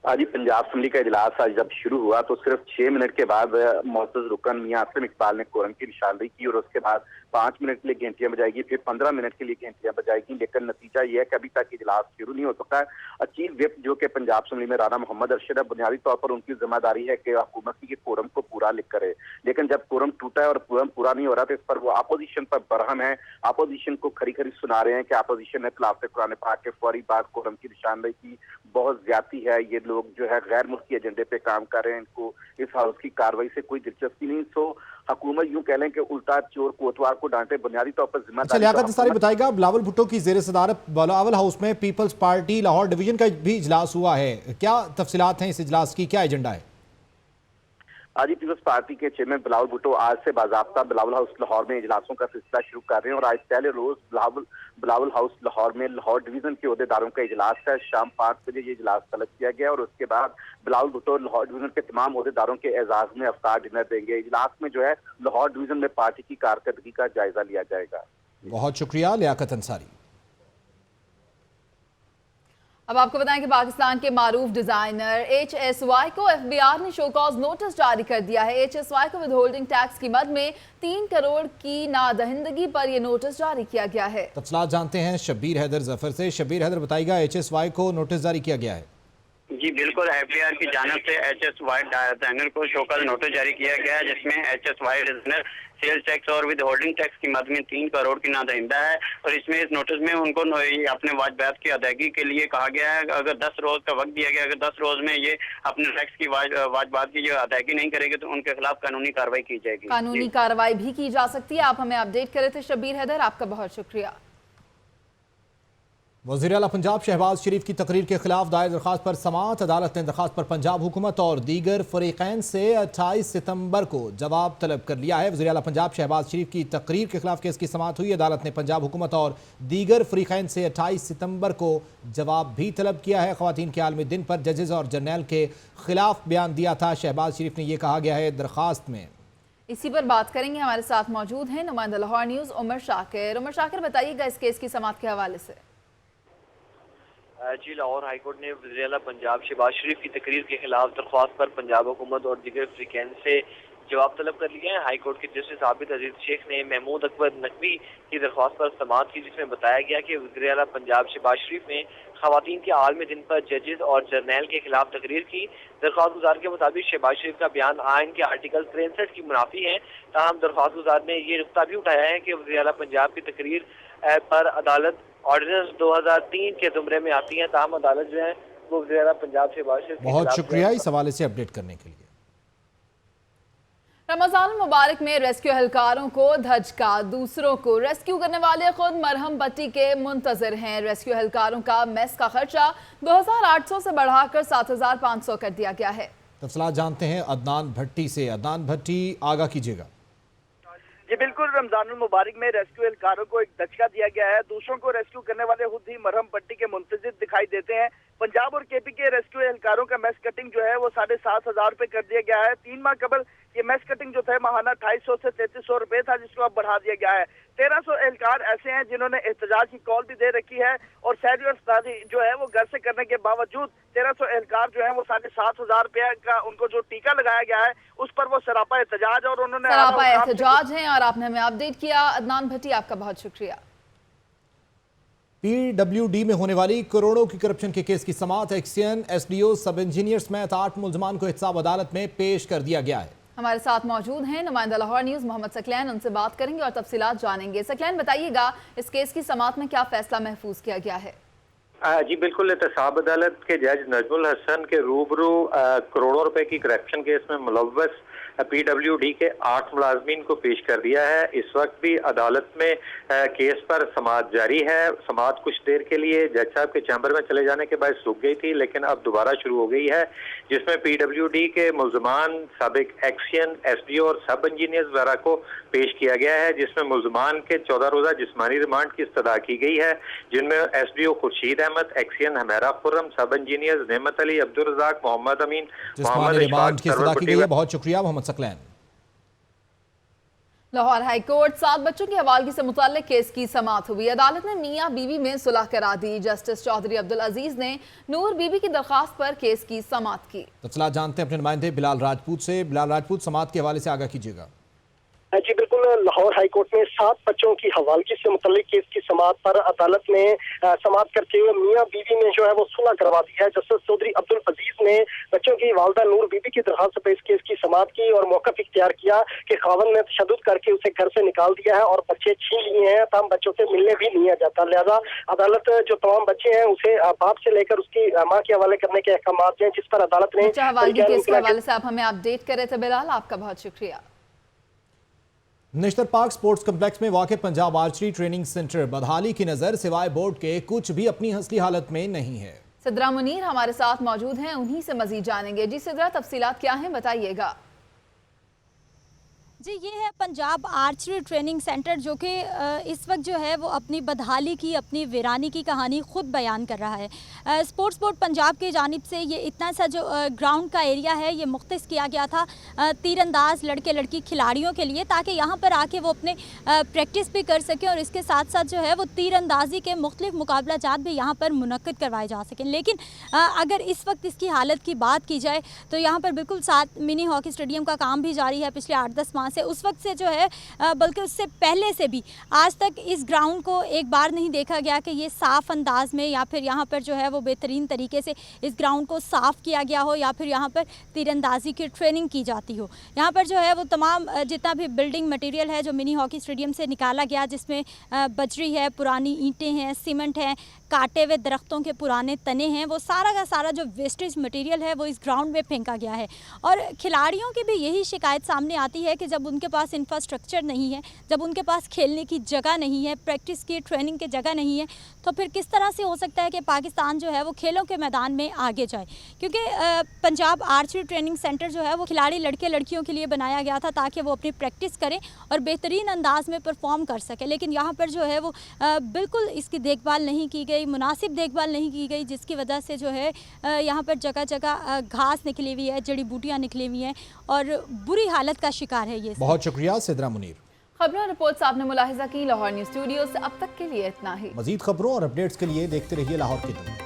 आज ही पंजाब असम्बली का इजलास आज जब शुरू हुआ तो सिर्फ 6 मिनट के बाद मोअज़्ज़ज़ रुकन मियां आसिम इकबाल ने कोरम की निशानदेही की और उसके बाद 5 मिनट के लिए घंटियां बजाएगी, फिर 15 मिनट के लिए घंटियां बजाएगी। लेकिन नतीजा यह है कि अभी तक इजलास शुरू नहीं हो सका है। चीफ विप जो कि पंजाब असम्बली में राना मोहम्मद अरशद है, बुनियादी तौर पर उनकी जिम्मेदारी है कि हुकूमत की कोरम को पूरा लिख करे, लेकिन जब कोरम टूटा है और कोरम पूरा नहीं हो रहा तो इस पर वो अपोजिशन पर बरहम है। अपोजिशन को खरी खरी सुना रहे हैं कि अपोजिशन ने खिलाफ कुरान पाक के फौरी बाद कोरम की निशानदेही की, बहुत ज्यादती है, ये लोग जो है गैर मुल्की एजेंडे पे काम कर रहे हैं, इनको इस हाउस की कार्रवाई से कोई दिलचस्पी नहीं। सो हुकूमत यूं कह लें कि उल्टा चोर कोतवाल को डांटे, बुनियादी तौर पर जिम्मेदारी। लियाकत अंसारी बताएगा, बिलावल भुट्टो की ज़ेर सदारत बिलावल हाउस में पीपल्स पार्टी लाहौर डिवीजन का भी इजलास हुआ है, क्या तफसीलात हैं इस इजलास की, क्या एजेंडा है? आज ही पीपल्स पार्टी के चेयरमैन बिलावल भुट्टो आज से बाज़ाब्ता बिलावल हाउस लाहौर में इजलासों का सिलसिला शुरू कर रहे हैं और आज पहले रोज बिलावल हाउस लाहौर में लाहौर डिवीजन के ओहदेदारों का इजलास है। शाम 5 बजे ये इजलास तलब किया गया और उसके बाद बिलावल भुट्टो लाहौर डिवीजन के तमाम ओहदेदारों के एजाज में अफ्तार डिनर देंगे। इजलास में जो है लाहौर डिवीजन में पार्टी की कारकर्दगी का जायजा लिया जाएगा। बहुत शुक्रिया लियाकत अंसारी। अब आपको बताएं कि पाकिस्तान के मारूफ डिजाइनर HSY को FBI ने शोकॉज नोटिस जारी कर दिया है। HSY को विदहोल्डिंग टैक्स की मद में 3 करोड़ की नादहिंदगी पर यह नोटिस जारी किया गया है। तफसीलात जानते हैं शब्बीर हैदर जफर से। शब्बीर हैदर बताएगा, HSY को नोटिस जारी किया गया है? जी बिल्कुल, FBR की जानिब से HSY डिजाइनर को शोकॉज नोटिस जारी किया गया है, जिसमें HSY डिजाइनर सेल्स टैक्स और विद होल्डिंग टैक्स की मद में 3 करोड़ की नादहिंदा है और इसमें इस नोटिस में उनको अपने वाजबात की अदायगी के लिए कहा गया है। अगर 10 रोज का वक्त दिया गया, अगर 10 रोज में ये अपने टैक्स की वाजबात की जो अदायगी नहीं करेंगे तो उनके खिलाफ कानूनी कार्रवाई की जाएगी। कानूनी कार्रवाई भी की जा सकती है। आप हमें अपडेट करे थे शब्बीर हैदर, आपका बहुत शुक्रिया। वज़ीर आला पंजाब शहबाज शरीफ की तकरीर के खिलाफ दायर दरखास्त पर समाअत। अदालत ने दरखास्त पर पंजाब हुकूमत और दीगर फरीक़ैन से 28 सितंबर को जवाब तलब कर लिया है। वज़ीर आला पंजाब शहबाज शरीफ की तकरीर के खिलाफ केस की समाअत हुई। अदालत ने पंजाब हुकूमत और दीगर फरीक़ैन से 28 सितंबर को जवाब भी तलब किया है। ख़वातीन के आलमी दिन पर जजेस और जर्नैल के खिलाफ बयान दिया था शहबाज शरीफ ने, यह कहा गया है दरखास्त में। इसी पर बात करेंगे, हमारे साथ मौजूद हैं नुमाइंदा लाहौर न्यूज़ उमर शाकिर। उमर शाकिर बताइएगा इस केस की समाअत के हवाले से। जी, लाहौर हाईकोर्ट ने वज़ीर आला पंजाब शहबाज शरीफ की तकरीर के खिलाफ दरख्वास्त पर पंजाब हुकूमत और दीगर फरीक़ैन से जवाब तलब कर लिया है। हाईकोर्ट के जस्टिस आबिद अजीज शेख ने महमूद अकबर नकवी की दरख्वास्त पर समाअत की, जिसमें बताया गया कि वज़ीर आला पंजाब शहबाज शरीफ ने ख़वातीन के आलमी दिन पर जजेस और जर्नैल के खिलाफ तकरीर की। दरख्वास्त गुजार के मुताबिक शहबाज शरीफ का बयान आइन के आर्टिकल 63 की मुनाफी है। ताहम दरख्वास्त गुजार ने ये नुक्ता भी उठाया है कि वज़ीर आला पंजाब की तकरीर पर अदालत ऑर्डिनेंस 2003 के जुमरे में आती है। ताहम अदालत जो है वो वज़ीर आला पंजाब शहबाज शरीफ बहुत शुक्रिया इस हवाले से अपडेट करने के लिए। रमजान मुबारक में रेस्क्यू एहलकारों को धचका, दूसरों को रेस्क्यू करने वाले खुद मरहम पट्टी के मुंतजर हैं। रेस्क्यू एहलकारों का मेस का खर्चा 2800 से बढ़ाकर 7500 कर दिया गया है। तफसीलात जानते हैं अदनान भट्टी से। अदनान भट्टी, आगाह कीजिएगा। जी बिल्कुल, रमजान मुबारक में रेस्क्यू एहलकारों को एक दचका दिया गया है। दूसरों को रेस्क्यू करने वाले खुद ही मरहम पट्टी के मुंतजिर दिखाई देते हैं। पंजाब और केपी के रेस्क्यू एहलकारों का मेस कटिंग जो है वो 7500 रुपए कर दिया गया है। 3 माह कबल ये मेस कटिंग जो था माहाना 2800 से 3300 रुपए था, जिसको अब बढ़ा दिया गया है। 1300 एहलकार ऐसे हैं जिन्होंने एहतजाज की कॉल भी दे रखी है और सहरी और इफ्तारी जो है वो घर से करने के बावजूद 1300 एहलकार जो है वो 7500 रुपया का उनको जो टीका लगाया गया है उस पर वो सरापा एहतजाज और उन्होंने सरापा एहतजाज है और आपने हमें अपडेट किया। अदनान भट्टी, आपका बहुत शुक्रिया। PWD में होने वाली करोड़ों की करप्शन के केस की समाअत। एक्सियन, SDO, सब इंजीनियर समेत 8 मुल्जमान को एहतसाब अदालत में पेश कर दिया गया है। हमारे साथ मौजूद हैं नुमाइंदा लाहौर न्यूज़ मोहम्मद सकलैन, उनसे बात करेंगे और तफसीलात जानेंगे। सकलैन बताइएगा, इस केस की समाअत में क्या फैसला महफूज किया गया है? जी बिल्कुल, एहतसाब अदालत के जज नजमुल हसन के रूबरू करोड़ों रुपए की करप्शन केस में मुलव्वस PWD के 8 मुलाजमीन को पेश कर दिया है। इस वक्त भी अदालत में केस पर समाअत जारी है। समाअत कुछ देर के लिए जज साहब के चैम्बर में चले जाने के बाद रुक गई थी, लेकिन अब दोबारा शुरू हो गई है, जिसमें PWD के मुल्जमान, साबिक एक्सियन, SDO और सब इंजीनियर्स वगैरह को पेश किया गया है, जिसमें मुल्जमान के 14 रोजा जिस्मानी रिमांड की इस्तदा की गई है, जिनमें SDO खुर्शीद अहमद, एक्सियन हमेरा खुर्रम, सब इंजीनियर्स नेमत अली, अब्दुल रज़ाक, मोहम्मद अमीन, मोहम्मद रिमांड की इस्तदा की गई है। बहुत शुक्रिया मोहम्मद सकलैन। लाहौर हाईकोर्ट 7 बच्चों की हवालगी से मुताल्लिक केस की समाअत हुई। अदालत ने मियां बीवी में सुलह करा दी। जस्टिस चौधरी अब्दुल अजीज ने नूर बीबी की दरख्वास्त पर केस की समाअत की। तफसीलात जानते हैं अपने नुमाइंदे बिलाल राजपूत से। बिलाल राजपूत, समाअत के हवाले से आगाह कीजिएगा। जी बिल्कुल, लाहौर हाईकोर्ट में 7 बच्चों की हवालगी से मुतल्लिक केस की समाअत पर अदालत ने समाअत करते हुए मियां बीवी में जो है वो सुलह करवा दी है। जस्टिस चौधरी अब्दुल अजीज ने बच्चों की वालदा नूर बीबी की दरख्वास्त पर इस केस की समाअत की और मौक़िफ़ इख्तियार किया कि खावंद ने तशद्दुद करके उसे घर से निकाल दिया है और बच्चे छीन लिए हैं, तमाम बच्चों से मिलने भी नहीं आ जाता। लिहाजा अदालत जो तमाम बच्चे हैं उसे बाप से लेकर उसकी माँ के हवाले करने के अहकाम हैं, जिस पर अदालत ने हवालगी केस के हवाले से आप हमें अपडेट कर रहे थे बिलाल, आपका बहुत शुक्रिया। नेशनल पार्क स्पोर्ट्स कम्प्लेक्स में वाक़ पंजाब आर्चरी ट्रेनिंग सेंटर बदहाली की नज़र सिवाय बोर्ड के कुछ भी अपनी असली हालत में नहीं है। सिद्रा मुनीर हमारे साथ मौजूद हैं, उन्हीं से मजीद जानेंगे। जी सिद्रा, तफसीलात क्या हैं, बताइएगा। जी, ये है पंजाब आर्चरी ट्रेनिंग सेंटर, जो कि इस वक्त जो है वो अपनी बदहाली की, अपनी वीरानी की कहानी ख़ुद बयान कर रहा है। स्पोर्ट्स बोर्ड पंजाब की जानिब से ये इतना सा जो ग्राउंड का एरिया है ये मुख्तस किया गया था तीरंदाज लड़के लड़की खिलाड़ियों के लिए, ताकि यहाँ पर आके वो अपने प्रैक्टिस भी कर सकें और इसके साथ साथ जो है वो तीरंदाजी के मुख्तलिफ मुकाबला जात भी यहाँ पर मुनक्किद करवाए जा सकें। लेकिन अगर इस वक्त इसकी हालत की बात की जाए तो यहाँ पर बिल्कुल साथ मिनी हॉकी स्टेडियम का काम भी जारी है पिछले 8-10 माह से। उस वक्त से जो है बल्कि उससे पहले से भी आज तक इस ग्राउंड को एक बार नहीं देखा गया कि ये साफ़ अंदाज में या फिर यहाँ पर जो है वो बेहतरीन तरीके से इस ग्राउंड को साफ़ किया गया हो या फिर यहाँ पर तीरंदाजी की ट्रेनिंग की जाती हो। यहाँ पर जो है वो तमाम जितना भी बिल्डिंग मटेरियल है जो मिनी हॉकी स्टेडियम से निकाला गया, जिसमें बजरी है, पुरानी ईंटें हैं, सीमेंट हैं, काटे हुए दरख्तों के पुराने तने हैं, वो सारा का सारा जो वेस्टेज मटेरियल है वो इस ग्राउंड में फेंका गया है। और खिलाड़ियों की भी यही शिकायत सामने आती है कि जब उनके पास इंफ्रास्ट्रक्चर नहीं है, जब उनके पास खेलने की जगह नहीं है, प्रैक्टिस की ट्रेनिंग की जगह नहीं है, तो फिर किस तरह से हो सकता है कि पाकिस्तान जो है वो खेलों के मैदान में आगे जाए। क्योंकि पंजाब आर्चरी ट्रेनिंग सेंटर जो है वो खिलाड़ी लड़के लड़कियों के लिए बनाया गया था ताकि वो अपनी प्रैक्टिस करें और बेहतरीन अंदाज में परफॉर्म कर सके। लेकिन यहाँ पर जो है वो बिल्कुल इसकी देखभाल नहीं की गई, मुनासिब देखभाल नहीं की गई, जिसकी वजह से जो है यहाँ पर जगह जगह घास निकली हुई है, जड़ी बूटियाँ निकली हुई हैं और बुरी हालत का शिकार है ये। बहुत शुक्रिया सिद्रा मुनीर। खबरों और रिपोर्ट्स आपने मुलाहिजा की। लाहौर न्यूज़ स्टूडियो से अब तक के लिए इतना ही। मजीद खबरों और अपडेट्स के लिए देखते रहिए लाहौर की दुनिया।